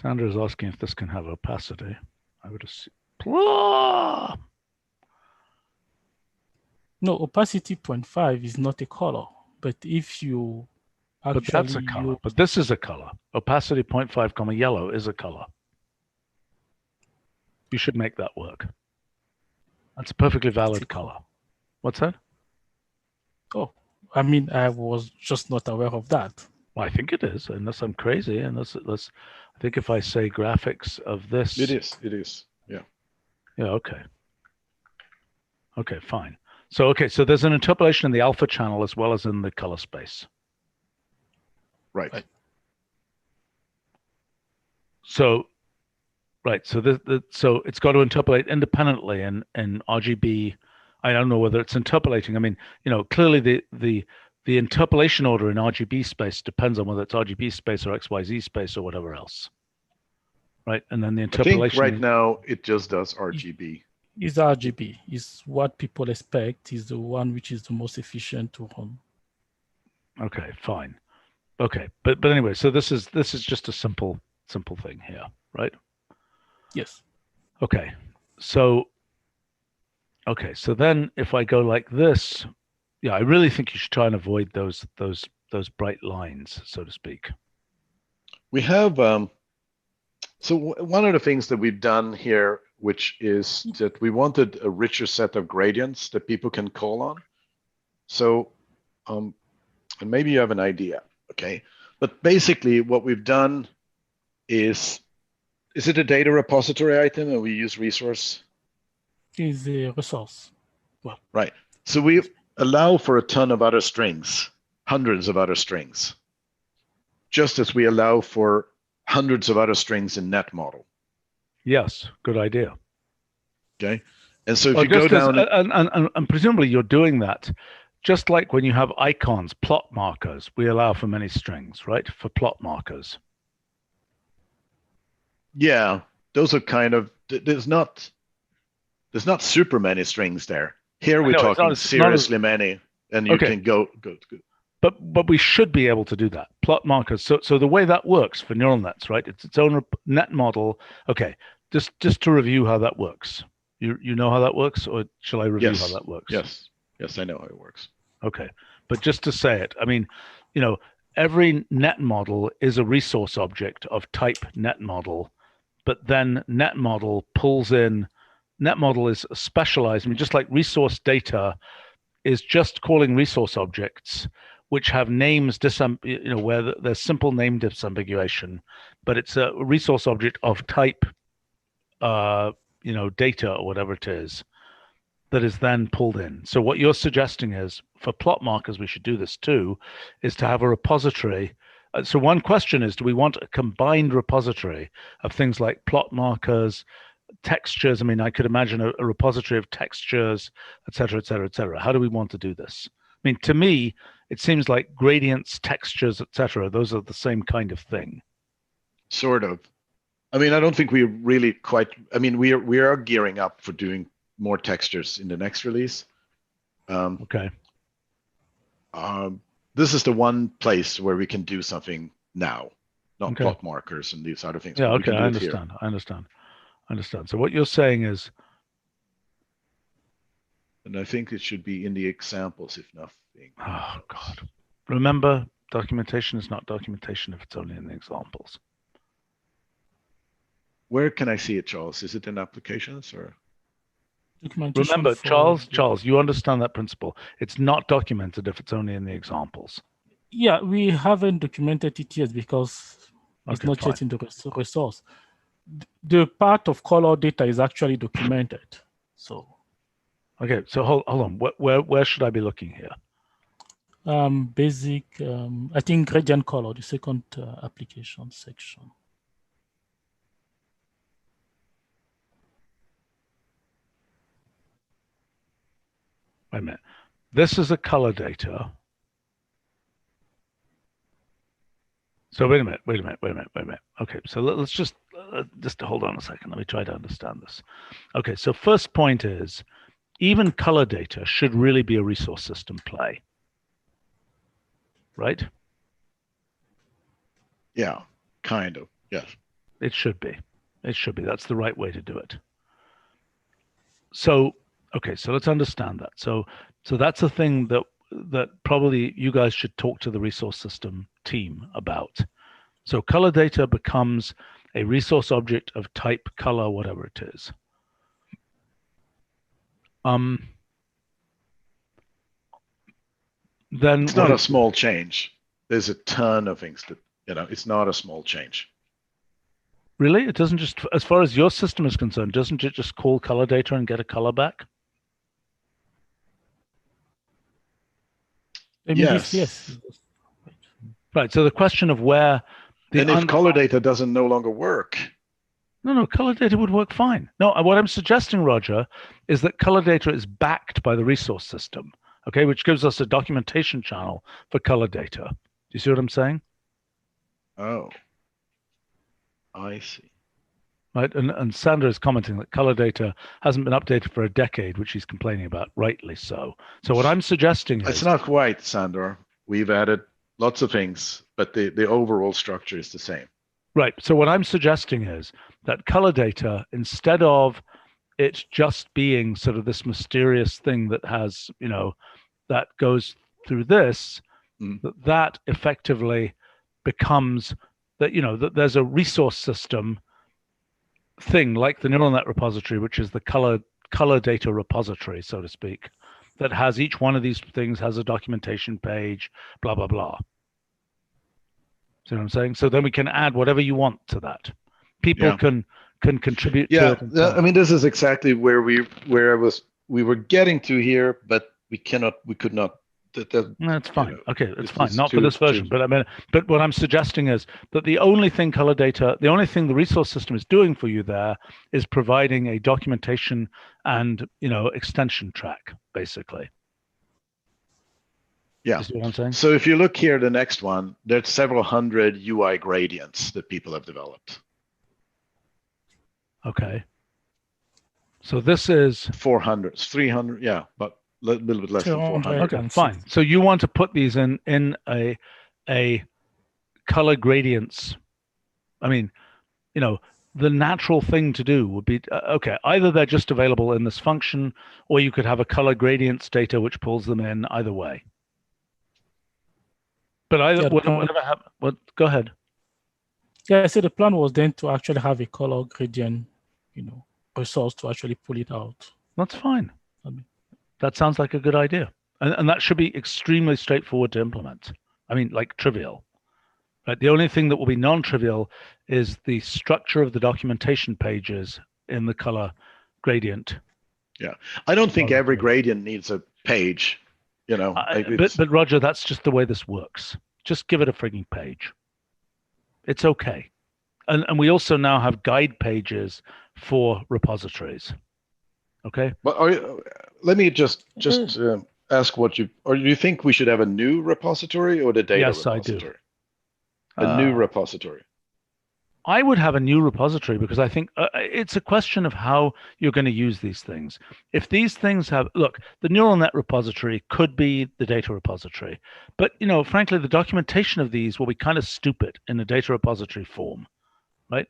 Sandra is asking if this can have opacity. I would assume. No, opacity 0.5 is not a color, but if you actually... But that's a color, but this is a color. Opacity 0.5 comma yellow is a color. You should make that work. That's a perfectly valid color. What's that? Oh, I was just not aware of that. Well, I think it is, unless I'm crazy. And I think if I say graphics of this. It is. Yeah. Yeah, okay. Okay, fine. So there's an interpolation in the alpha channel as well as in the color space. Right. So so it's got to interpolate independently in RGB. I don't know whether it's interpolating. Clearly the interpolation order in RGB space depends on whether it's RGB space or XYZ space or whatever else. Right? And then the interpolation. I think right now it just does RGB. Is RGB is what people expect, is the one which is the most efficient to run. Okay, fine. Okay, but anyway, so this is just a simple thing here, right? Yes. Okay, so then if I go like this, yeah, I really think you should try and avoid those bright lines, so to speak. We have so one of the things that we've done here which is that we wanted a richer set of gradients that people can call on. So, and maybe you have an idea, okay? But basically what we've done is it a data repository item and we use resource? Is a resource. Well, right. So we allow for a ton of other strings, hundreds of other strings, just as we allow for hundreds of other strings in NetModel. Yes, good idea. Okay. And so if you go down and presumably you're doing that just like when you have icons, plot markers, we allow for many strings, right? For plot markers. Yeah, those are kind of, there's not super many strings there. Here we're talking seriously many, and you can go. But we should be able to do that. Plot markers. So the way that works for neural nets, right? It's its own net model. Okay, just to review how that works. You know how that works, or shall I review how that works? Yes, I know how it works. Okay, but just to say it, I mean, every net model is a resource object of type net model, but then net model pulls in. Net model is specialized. I mean, just like resource data is just calling resource objects which have names, where there's simple name disambiguation, but it's a resource object of type, data or whatever it is, that is then pulled in. So what you're suggesting is, for plot markers, we should do this too, is to have a repository. So one question is, do we want a combined repository of things like plot markers, textures? I mean, I could imagine a repository of textures, et cetera, et cetera, et cetera. How do we want to do this? I mean, to me, it seems like gradients, textures, et cetera, those are the same kind of thing. Sort of. I mean, I don't think we really quite, I mean, we are gearing up for doing more textures in the next release. Okay. This is the one place where we can do something now, not plot markers and these other things. Yeah, okay, I understand. So what you're saying is, and I think it should be in the examples, if nothing. Oh God! Remember, documentation is not documentation if it's only in the examples. Where can I see it, Charles? Is it in applications or? Remember, Charles, you understand that principle. It's not documented if it's only in the examples. Yeah, we haven't documented it yet because it's not yet in the resource. The part of color data is actually documented. So. Okay, so hold on. Where should I be looking here? Basic, I think gradient color, the second application section. Wait a minute. This is a color data. So wait a minute. Okay, so let's just hold on a second. Let me try to understand this. Okay, so first point is, even color data should really be a resource system play, right? Yeah, kind of, yes. It should be. That's the right way to do it. So, okay, so let's understand that. So that's a thing that probably you guys should talk to the resource system team about. So color data becomes a resource object of type color, whatever it is. Then it's not a small change. There's a ton of things that, it's not a small change. Really? It doesn't just, as far as your system is concerned, doesn't it just call color data and get a color back? Yes. Right. So the question of where if color data doesn't no longer work. No, color data would work fine. No, what I'm suggesting, Roger, is that color data is backed by the resource system, okay, which gives us a documentation channel for color data. Do you see what I'm saying? Oh, I see. Right, and Sander is commenting that color data hasn't been updated for a decade, which he's complaining about, rightly so. So what I'm suggesting is... It's not quite, Sander. We've added lots of things, but the overall structure is the same. Right, so what I'm suggesting is that color data, instead of it just being sort of this mysterious thing that has, that goes through this, that effectively becomes that, that there's a resource system thing like the neural net repository, which is the color data repository, so to speak, that has each one of these things has a documentation page, blah, blah, blah. See what I'm saying? So then we can add whatever you want to that. People can contribute to it. I mean, this is exactly where we were getting to here, but we could not. That's fine. Okay, it's fine. Not for this version, but I mean, but what I'm suggesting is that the only thing the resource system is doing for you there is providing a documentation and extension track, basically. Yeah. You see what I'm saying? So if you look here, the next one, there's several hundred UI gradients that people have developed. Okay. So this is 400, 300, yeah, but a little bit less than 400. Okay, fine. So you want to put these in a color gradients. I mean, the natural thing to do would be, okay, either they're just available in this function, or you could have a color gradients data which pulls them in either way. But whatever happens, go ahead. Yeah, I said the plan was then to actually have a color gradient, resource to actually pull it out. That's fine. That sounds like a good idea. And that should be extremely straightforward to implement. I mean, like trivial. Right? The only thing that will be non-trivial is the structure of the documentation pages in the color gradient. Yeah. I don't think every gradient needs a page, But Roger, that's just the way this works. Just give it a frigging page. It's okay. And we also now have guide pages for repositories. Okay. But let me just ask do you think we should have a new repository or the data repository? I do. A new repository. I would have a new repository because I think it's a question of how you're going to use these things. If these things look, the neural net repository could be the data repository, but frankly, the documentation of these will be kind of stupid in a data repository form, right?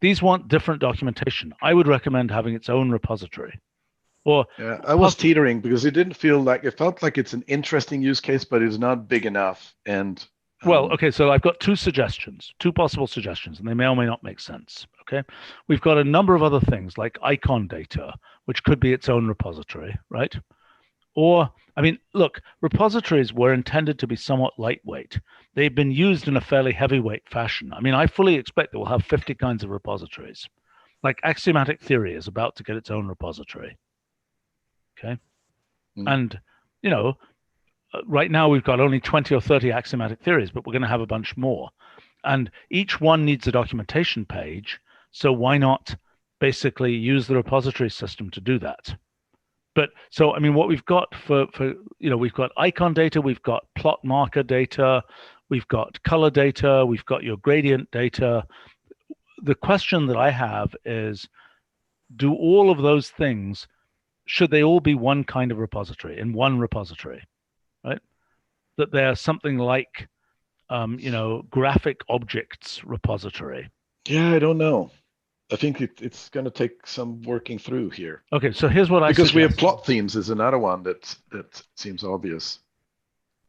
These want different documentation. I would recommend having its own repository. I was teetering because it felt like it's an interesting use case, but it's not big enough. And well, okay, so I've got two possible suggestions, and they may or may not make sense. Okay, we've got a number of other things like icon data, which could be its own repository, right? Or, I mean, look, repositories were intended to be somewhat lightweight. They've been used in a fairly heavyweight fashion. I mean, I fully expect that we'll have 50 kinds of repositories. Like axiomatic theory is about to get its own repository. Okay. And, right now we've got only 20 or 30 axiomatic theories, but we're going to have a bunch more. And each one needs a documentation page. So why not basically use the repository system to do that? But so, I mean, what we've got we've got icon data, we've got plot marker data, we've got color data, we've got your gradient data. The question that I have is, do all of those things, should they all be one kind of repository, in one repository, right? That they're something like, graphic objects repository. Yeah, I don't know. I think it's going to take some working through here. Okay, so here's what I suggest. Because we have plot themes is another one that seems obvious.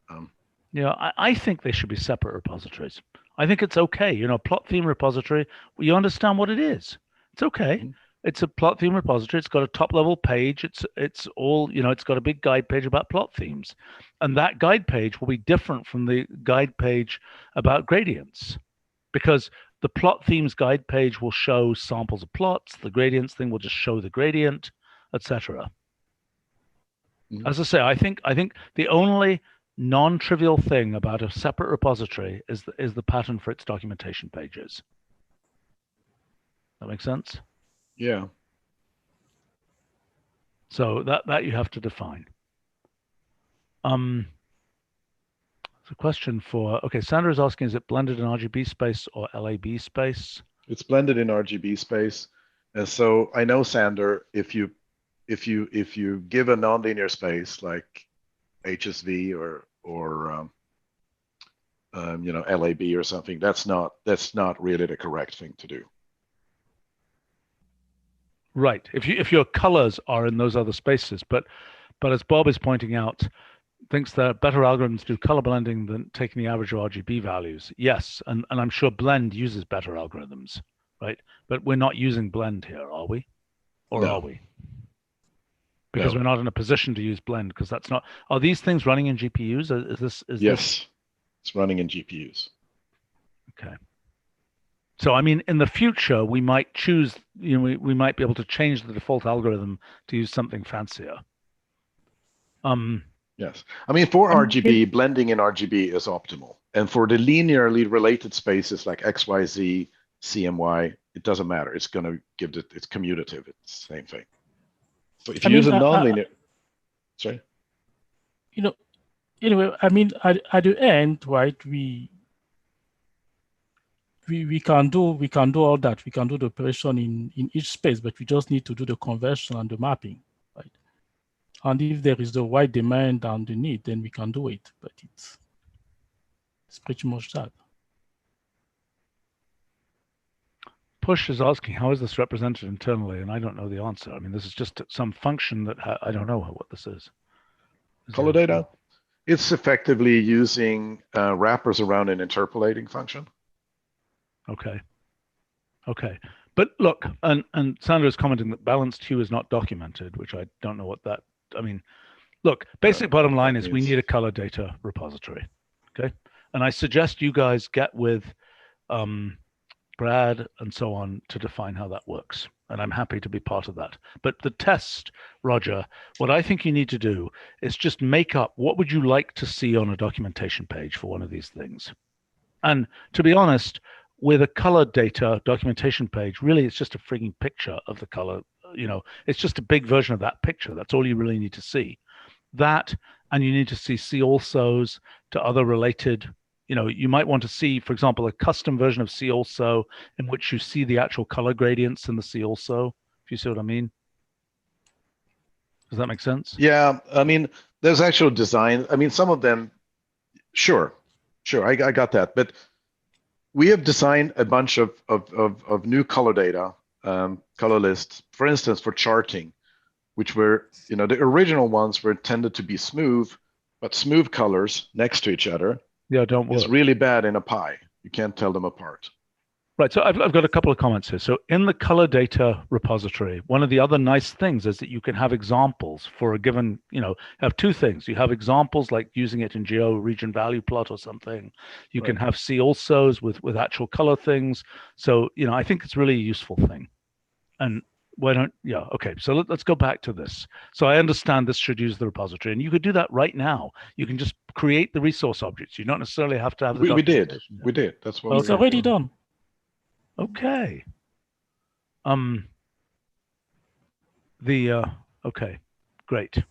I think they should be separate repositories. I think it's okay. Plot theme repository, you understand what it is. It's okay. Mm-hmm. It's a plot theme repository. It's got a top level page. It's all, it's got a big guide page about plot themes. And that guide page will be different from the guide page about gradients, because the plot themes guide page will show samples of plots. The gradients thing will just show the gradient, etc. Mm-hmm. As I say, I think the only non-trivial thing about a separate repository is the pattern for its documentation pages. That makes sense? Yeah. So that you have to define. It's a question for, okay, Sandra is asking, is it blended in RGB space or LAB space? It's blended in RGB space. And so I know, Sander, if you give a nonlinear space like HSV or LAB or something, that's not really the correct thing to do. Right. If your colors are in those other spaces, but as Bob is pointing out, thinks that better algorithms do color blending than taking the average of RGB values. Yes, and I'm sure Blend uses better algorithms. right? But we're not using blend here, are we? Or No. are we? Because No. we're not in a position to use blend, because that's not. Are these things running in GPUs? Is this? Yes, it's running in GPUs. Okay. So I mean, in the future, we might choose. We might be able to change the default algorithm to use something fancier. Yes. I mean, for RGB, blending in RGB is optimal. And for the linearly related spaces like XYZ, CMY, it doesn't matter. It's going to give it's commutative. It's the same thing. So if you use a nonlinear, sorry. Anyway, I mean, at the end, right? We can do all that. We can do the operation in each space, but we just need to do the conversion and the mapping, right? And if there is the right demand and the need, then we can do it. But it's pretty much that. Push is asking, how is this represented internally? And I don't know the answer. I mean, this is just some function that I don't know what this is. Color data? It's effectively using wrappers around an interpolating function. Okay. Okay. But look, and Sandra is commenting that balanced hue is not documented, which I don't know what that, I mean, look, basic bottom line is we need a color data repository. Okay. And I suggest you guys get with Brad and so on to define how that works. And I'm happy to be part of that. But the test, Roger, what I think you need to do is just make up what would you like to see on a documentation page for one of these things. And to be honest, with a color data documentation page, really it's just a frigging picture of the color. It's just a big version of that picture. That's all you really need to see. That, and you need to see alsos to other related. You might want to see, for example, a custom version of see also in which you see the actual color gradients in the see also, if you see what I mean. Does that make sense? Yeah, I mean, there's actual design. I mean, some of them, sure, I got that. But we have designed a bunch of new color data, color lists, for instance, for charting, which were, the original ones were intended to be smooth, but smooth colors next to each other. Yeah, don't work. It's really bad in a pie. You can't tell them apart. Right. So I've got a couple of comments here. So in the color data repository, one of the other nice things is that you can have examples for a given, have two things. You have examples like using it in geo region value plot or something. You can have see alsos with actual color things. So, I think it's really a useful thing. And okay. So let's go back to this. So I understand this should use the repository, and you could do that right now. You can just create the resource objects. You don't necessarily have to have the We did. That's what it's already done. Okay. Okay, great.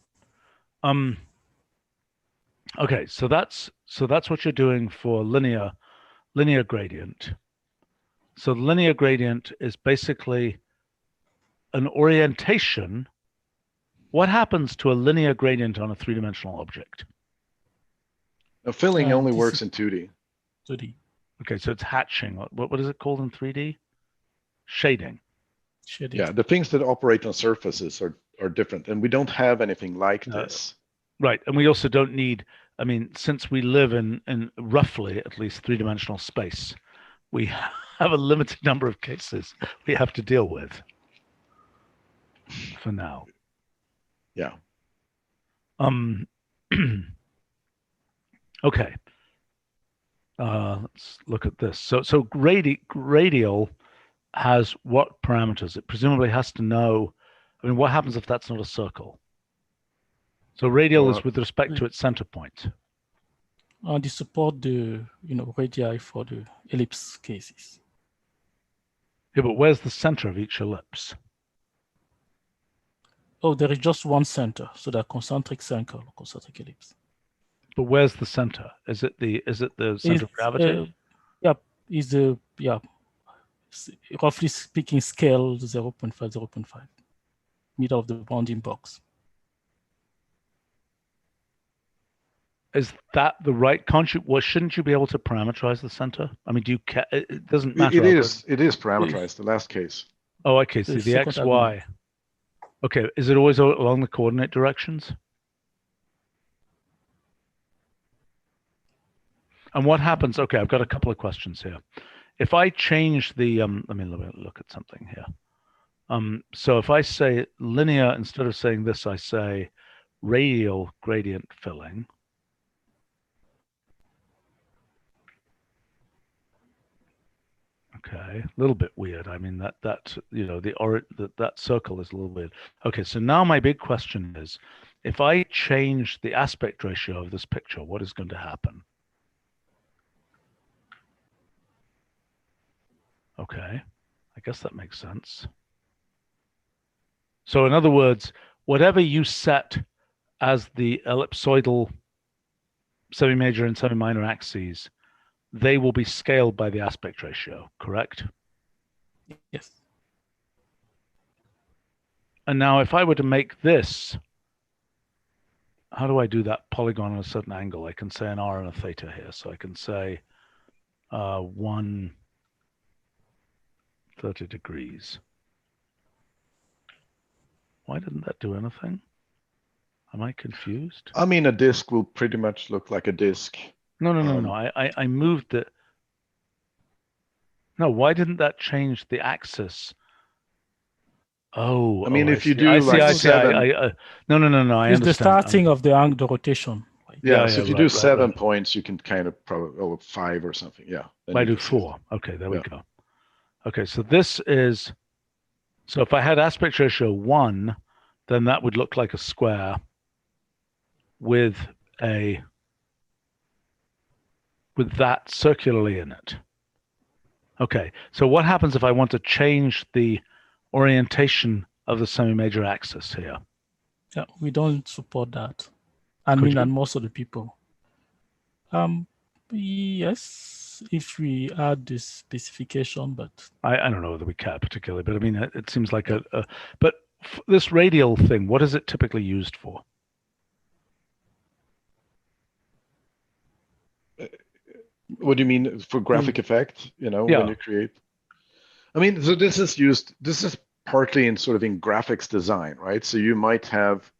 Okay, so that's what you're doing for linear gradient. So the linear gradient is basically an orientation. What happens to a linear gradient on a three-dimensional object? Now, filling only works in 2D. 2D. Okay, so it's hatching. What is it called in 3D? Shading. Yeah, the things that operate on surfaces are different, and we don't have anything like this. Right, and we also don't need, I mean, since we live in roughly at least three-dimensional space, we have a limited number of cases we have to deal with for now. Yeah. Okay. Let's look at this. So radial has what parameters? It presumably has to know. I mean, what happens if that's not a circle? So radial is with respect to its center point. And they support the radii for the ellipse cases. Yeah, but where's the center of each ellipse? Oh, there is just one center, so the concentric circle, concentric ellipse. But where's the center? Is it the center of gravity? Roughly speaking, scale 0.5, 0.5, middle of the bounding box. Is that the right concept? Well, shouldn't you be able to parameterize the center? I mean, it doesn't matter. It is parameterized, the last case. Oh, okay. See, the X, Y. Okay, is it always along the coordinate directions? And what happens? Okay, I've got a couple of questions here. if I change the, let me look at something here. So if I say linear, instead of saying this, I say radial gradient filling. Okay, a little bit weird. I mean, that you know, that circle is a little weird. Okay, so now my big question is, if I change the aspect ratio of this picture, what is going to happen? Okay, I guess that makes sense. So in other words, whatever you set as the ellipsoidal semi-major and semi-minor axes, they will be scaled by the aspect ratio, correct? Yes. And now if I were to make this, how do I do that polygon at a certain angle? I can say an r and a theta here. So I can say 130 degrees. Why didn't that do anything? Am I confused? I mean, a disk will pretty much look like a disk. No. I moved it. No, why didn't that change the axis? Oh, I mean, if you do I like see. seven, No. I It's the understand. starting of the rotation. Right? yeah. Yeah, So yeah, if you right, do right, 7 right. points, you can kind of probably 5 or something. Yeah. Then I you do can see it. 4. Okay, there we Yeah. go. Okay, so this is, so if I had aspect ratio 1, then that would look like a square with that circularly in it. Okay, so what happens if I want to change the orientation of the semi-major axis here? Yeah, we don't support that. Could you? And most of the people. Yes, if we add this specification, but I don't know whether we care particularly, but I mean, it seems like but this radial thing, what is it typically used for? What do you mean for graphic effect? You know, Yeah. when you create. I mean, so this is partly in sort of in graphics design, right? So you might have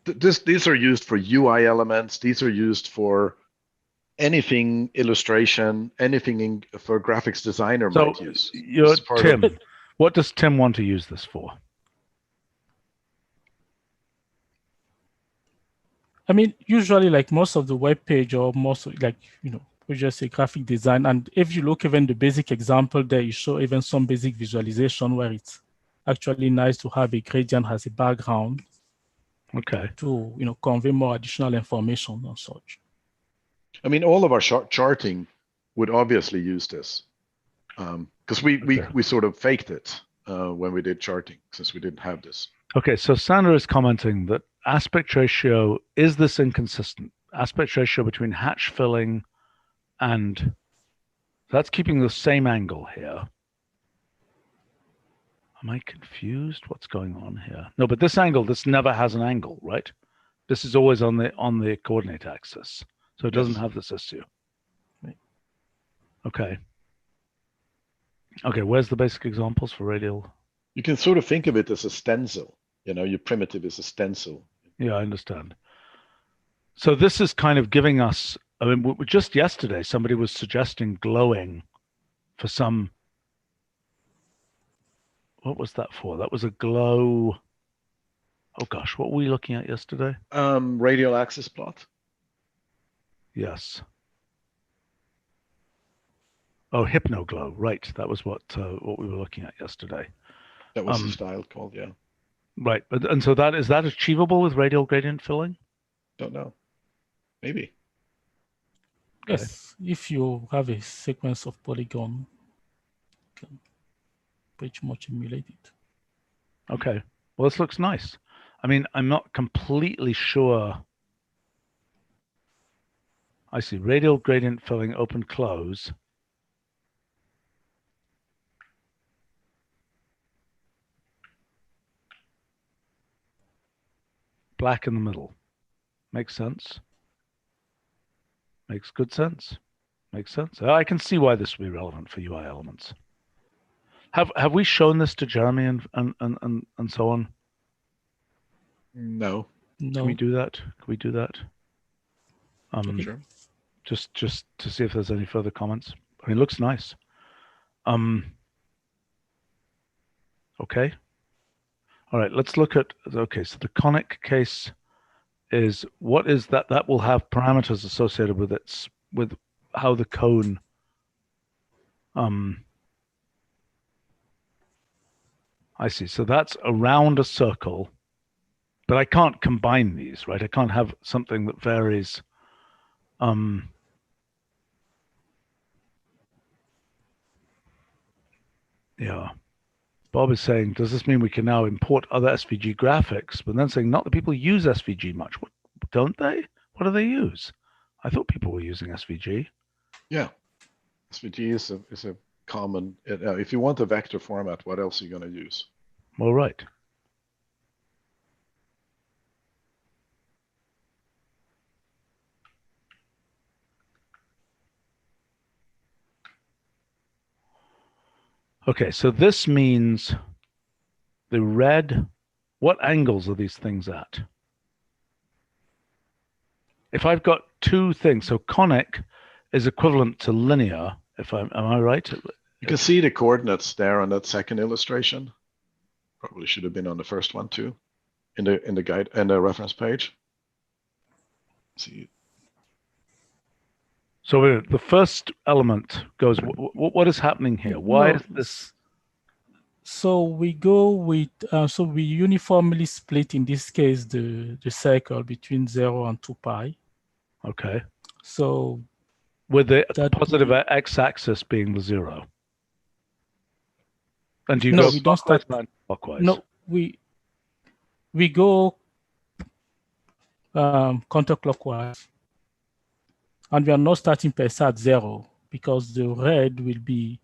these are used for UI elements. These are used for anything illustration, anything for graphics designer So might use. you're Tim. What does Tim want to use this for? I mean, usually like most of the web page or most of, like, you know, we just say graphic design. And if you look even the basic example there, you show even some basic visualization where it's actually nice to have a gradient as a background. Okay. To, you know, convey more additional information and such. I mean, all of our charting would obviously use this because we sort of faked it when we did charting since we didn't have this. Okay, so Sandra is commenting that aspect ratio, is this inconsistent? Aspect ratio between hatch filling and that's keeping the same angle here. Am I confused? What's going on here? No, but this angle, this never has an angle, right? This is always on the coordinate axis. So it doesn't have this issue. Right. Okay. Okay, where's the basic examples for radial? You can sort of think of it as a stencil. You know, your primitive is a stencil. Yeah, I understand. So this is kind of giving us, I mean, just yesterday, somebody was suggesting glowing for some, what was that for? That was a glow. Oh gosh, what were we looking at yesterday? Radial axis plot. Yes. Oh, hypnoglow, right. That was what we were looking at yesterday. That was the style called, yeah. Right, and so is that achievable with radial gradient filling? Don't know. Maybe. Okay. Yes, if you have a sequence of polygon, you can pretty much emulate it. Okay, well, this looks nice. I mean, I'm not completely sure. I see radial gradient filling, open, close. Black in the middle. Makes sense. Makes good sense. Makes sense. I can see why this would be relevant for UI elements. Have we shown this to Jeremy and so on? No. No. Can we do that? Can we do that? Sure. just to see if there's any further comments. I mean, it looks nice. Okay. All right, let's look at, okay, so the conic case is, what is that? That will have parameters associated with its, with how the cone, I see. So that's around a circle, but I can't combine these, right? I can't have something that varies. Yeah. Bob is saying, does this mean we can now import other SVG graphics? But then saying, not that people use SVG much. What, don't they? What do they use? I thought people were using SVG. Yeah, SVG is a common. If you want a vector format, what else are you going to use? Well, right. Okay, so this means the red, what angles are these things at? If I've got two things, so conic is equivalent to linear, am I right? You can see the coordinates there on that second illustration. Probably should have been on the first one too, in the guide and the reference page. See. So the first element goes, what is happening here? Why is this? So we go with, so we uniformly split, in this case, the circle between 0 and 2 pi. Okay. So with the positive x-axis being the 0. And do you go we don't start clockwise? No, we go counterclockwise, and we are not starting per se at 0, because the red will be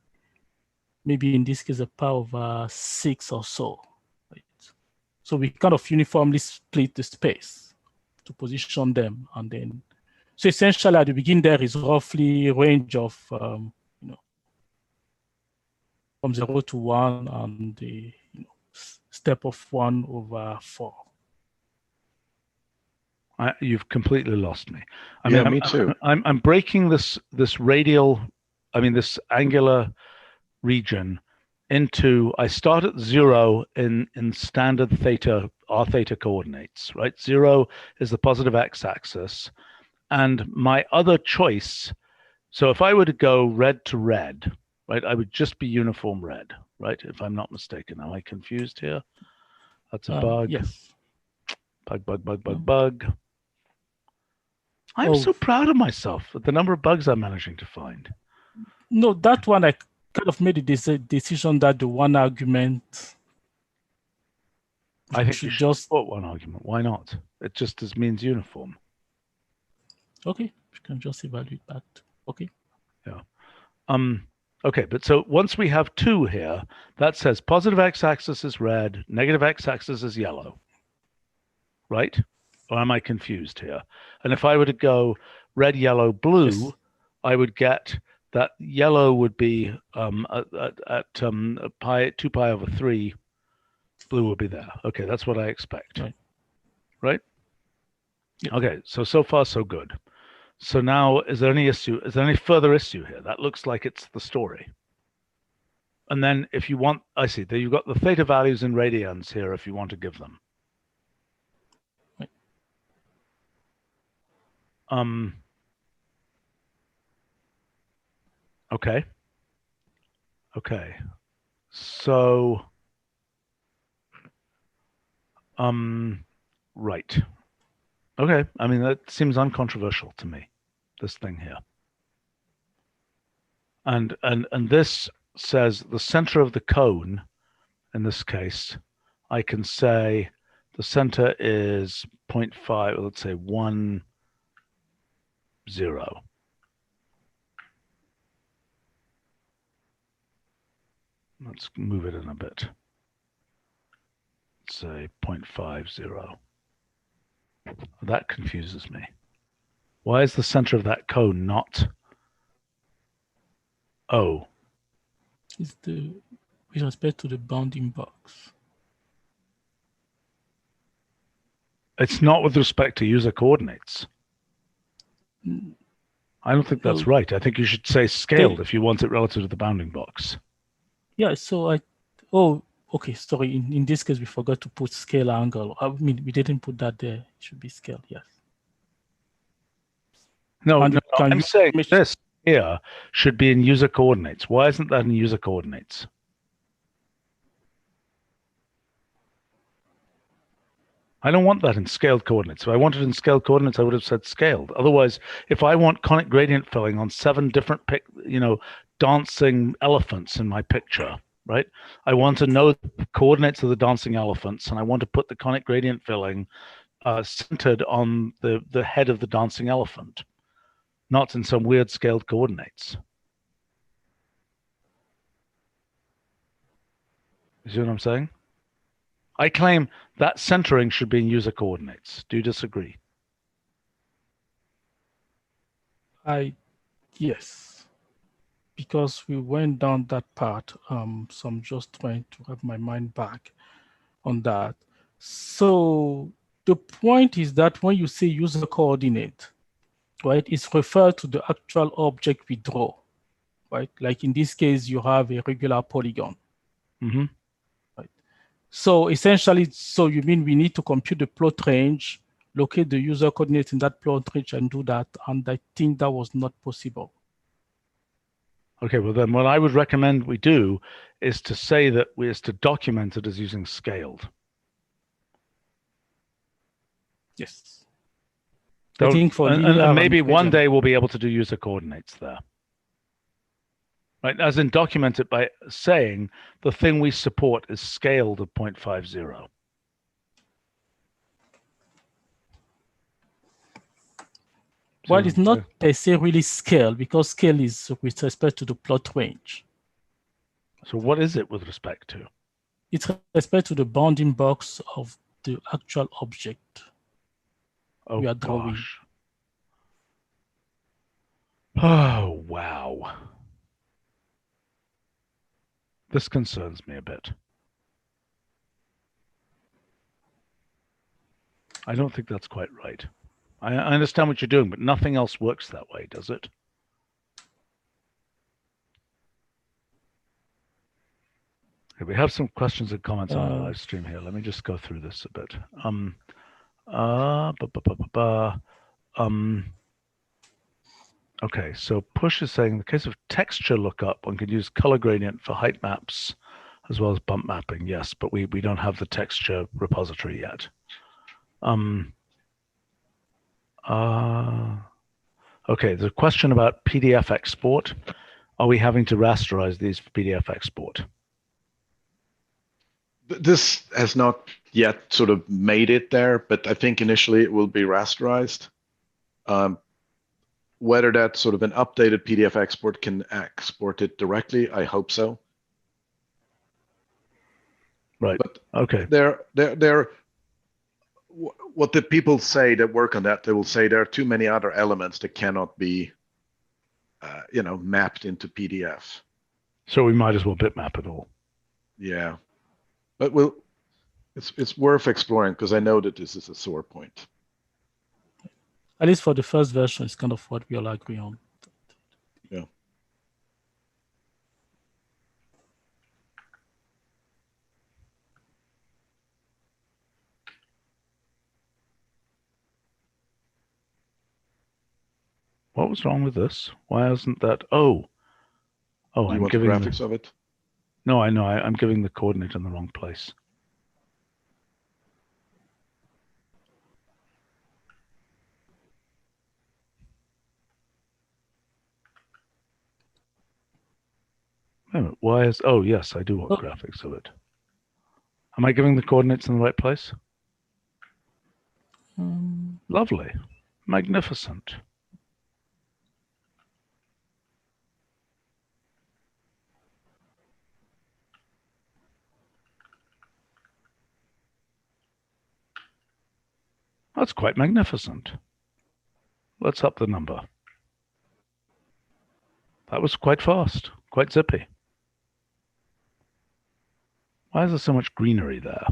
maybe in this case a power over 6 or so. Right? So we kind of uniformly split the space to position them, and then so essentially at the beginning there is roughly a range of from 0 to 1 and the step of 1 over 4. You've completely lost me. Me too. I'm breaking this radial, this angular region into, I start at 0 in standard theta, r theta coordinates, right? 0 is the positive x-axis. And my other choice, so if I were to go red to red, right, I would just be uniform red, right? If I'm not mistaken. Am I confused here? That's a bug. Yes. Bug. I'm so proud of myself at the number of bugs I'm managing to find. No, that one I kind of made a decision that the one argument. I think you should just put one argument. Why not? It just means uniform. Okay, you can just evaluate that. Okay. Yeah. Okay, but so once we have 2 here, that says positive x-axis is red, negative x-axis is yellow, right? Or am I confused here? And if I were to go red, yellow, blue, yes, I would get that yellow would be at 2 pi over 3, blue would be there. Okay, that's what I expect, right? Yeah. Okay, so far so good. So now, is there any issue? Is there any further issue here? That looks like it's the story. And then if you want, I see, there you've got the theta values in radians here if you want to give them. Okay. Okay. So, right. Okay. That seems uncontroversial to me, this thing here. And this says the center of the cone, in this case, I can say the center is 0.5, let's say 1, 0. Let's move it in a bit. Let's say 0.50. That confuses me. Why is the center of that cone not O? It's with respect to the bounding box. It's not with respect to user coordinates. I don't think that's Well, right. I think you should say scaled if you want it relative to the bounding box. Yeah, so okay, sorry. In this case, we forgot to put scale angle. I mean, we didn't put that there. It should be scaled, yes. No, And I'm saying this here should be in user coordinates. Why isn't that in user coordinates? I don't want that in scaled coordinates. If I wanted in scaled coordinates, I would have said scaled. Otherwise, if I want conic gradient filling on 7 different dancing elephants in my picture, right? I want to know the coordinates of the dancing elephants, and I want to put the conic gradient filling centered on the head of the dancing elephant, not in some weird scaled coordinates. You see what I'm saying? I claim that centering should be in user coordinates. Do you disagree? Yes, because we went down that part. So I'm just trying to have my mind back on that. So the point is that when you say user coordinate, right, it's referred to the actual object we draw, right? Like in this case, you have a regular polygon. Mm-hmm. Right. So essentially, so you mean we need to compute the plot range, locate the user coordinates in that plot range and do that. And I think that was not possible. Okay, well then what I would recommend we do is to say that is to document it as using scaled. Yes. So, I think for linear and maybe one gradient, day we'll be able to do user coordinates there. Right, as in document it by saying the thing we support is scaled at 0.50. well, it's not per se really scale because scale is with respect to the plot range. So what is it with respect to? It's respect to the bounding box of the actual object we are drawing. Gosh. Oh, wow. This concerns me a bit. I don't think that's quite right. I understand what you're doing, but nothing else works that way, does it? Okay, we have some questions and comments on our live stream here. Let me just go through this a bit. Okay, so Push is saying in the case of texture lookup, one could use color gradient for height maps as well as bump mapping. Yes, but we don't have the texture repository yet. Okay, there's a question about PDF export. Are we having to rasterize these for PDF export? This has not yet sort of made it there, but I think initially it will be rasterized. Whether that sort of an updated PDF export can export it directly, I hope so. Right. But okay. What the people say that work on that, they will say there are too many other elements that cannot be, mapped into PDF. So we might as well bitmap it all. Yeah, but it's worth exploring because I know that this is a sore point. At least for the first version, it's kind of what we all agree on. Yeah. What was wrong with this? Why isn't that? Oh, I'm giving the graphics of it. No, I know. I'm giving the coordinate in the wrong place. Why is? Oh, yes, I do want graphics of it. Am I giving the coordinates in the right place? Lovely, magnificent. That's quite magnificent. Let's up the number. That was quite fast, quite zippy. Why is there so much greenery there?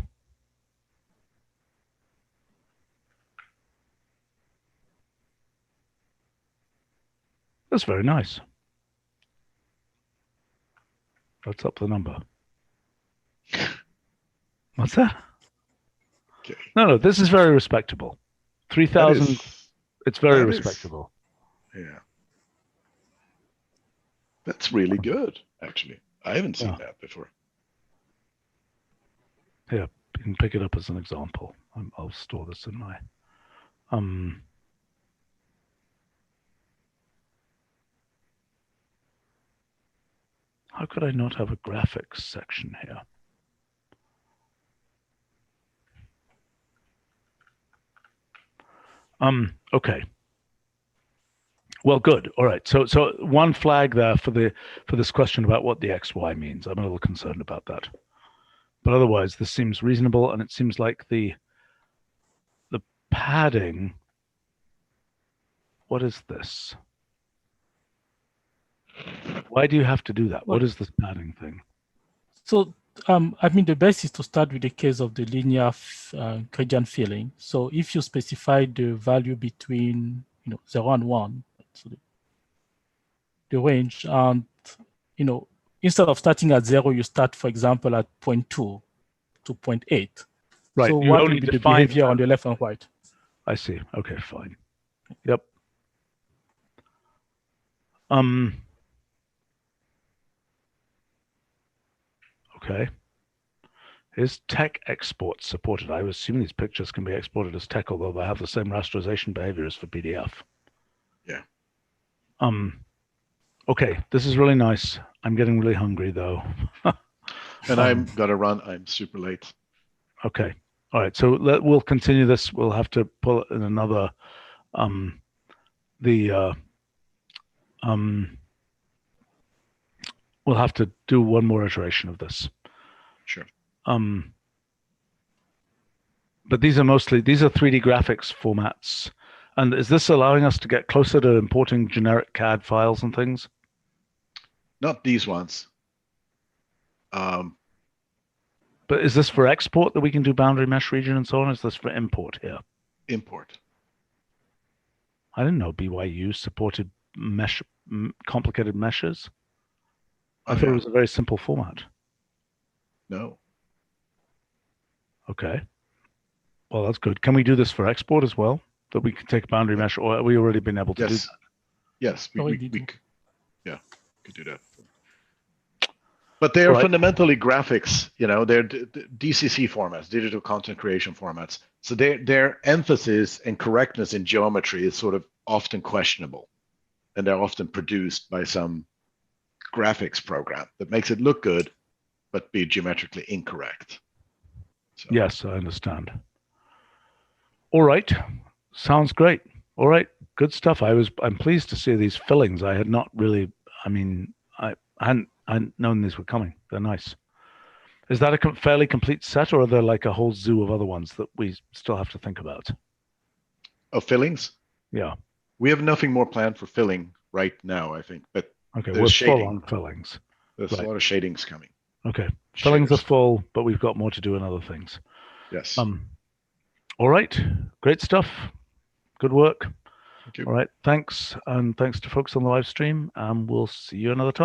That's very nice. Let's up the number. What's that? Okay. No, this is very respectable. 3,000. It's very respectable. Yeah. That's really good, actually. I haven't seen that before. Yeah, you can pick it up as an example. I'll store this in my how could I not have a graphics section here? Okay. Well, good. All right. So one flag there for this question about what the XY means. I'm a little concerned about that. But otherwise, this seems reasonable, and it seems like the padding. What is this? Why do you have to do that? What is this padding thing? So, I mean, the best is to start with the case of the linear gradient filling. So if you specify the value between 0 and 1, so the range, and instead of starting at 0, you start, for example, at 0.2 to 0.8. Right. So you what only will be the define behavior on the left and right? I see. Okay, fine. Yep. Okay. Is tech export supported? I assume these pictures can be exported as tech, although they have the same rasterization behavior as for PDF. Yeah. Okay, this is really nice. I'm getting really hungry though. And I'm gonna run. I'm super late. Okay. All right. So we'll continue this. We'll have to pull in another we'll have to do one more iteration of this. Sure. But these are 3D graphics formats. And is this allowing us to get closer to importing generic CAD files and things? Not these ones. But is this for export that we can do boundary mesh region and so on? Is this for import here? Import. I didn't know BYU supported complicated meshes. I thought it was a very simple format. No. Okay. Well, that's good. Can we do this for export as well? That we can take a boundary mesh, or have we already been able to do that? Yes, we could do that. But they are fundamentally graphics, they're DCC formats, digital content creation formats. So their emphasis and correctness in geometry is sort of often questionable. And they're often produced by some graphics program that makes it look good, but be geometrically incorrect. So. Yes, I understand. All right. Sounds great. All right. Good stuff. I'm pleased to see these fillings. I had not really, I hadn't known these were coming. They're nice. Is that a fairly complete set, or are there like a whole zoo of other ones that we still have to think about? Of fillings? Yeah. We have nothing more planned for filling right now, I think. But okay, we're full on fillings. There's a lot of shadings coming. Okay. Fillings are full, but we've got more to do in other things. Yes. All right. Great stuff. Good work. Thank you. All right. Thanks. And thanks to folks on the live stream. We'll see you another time.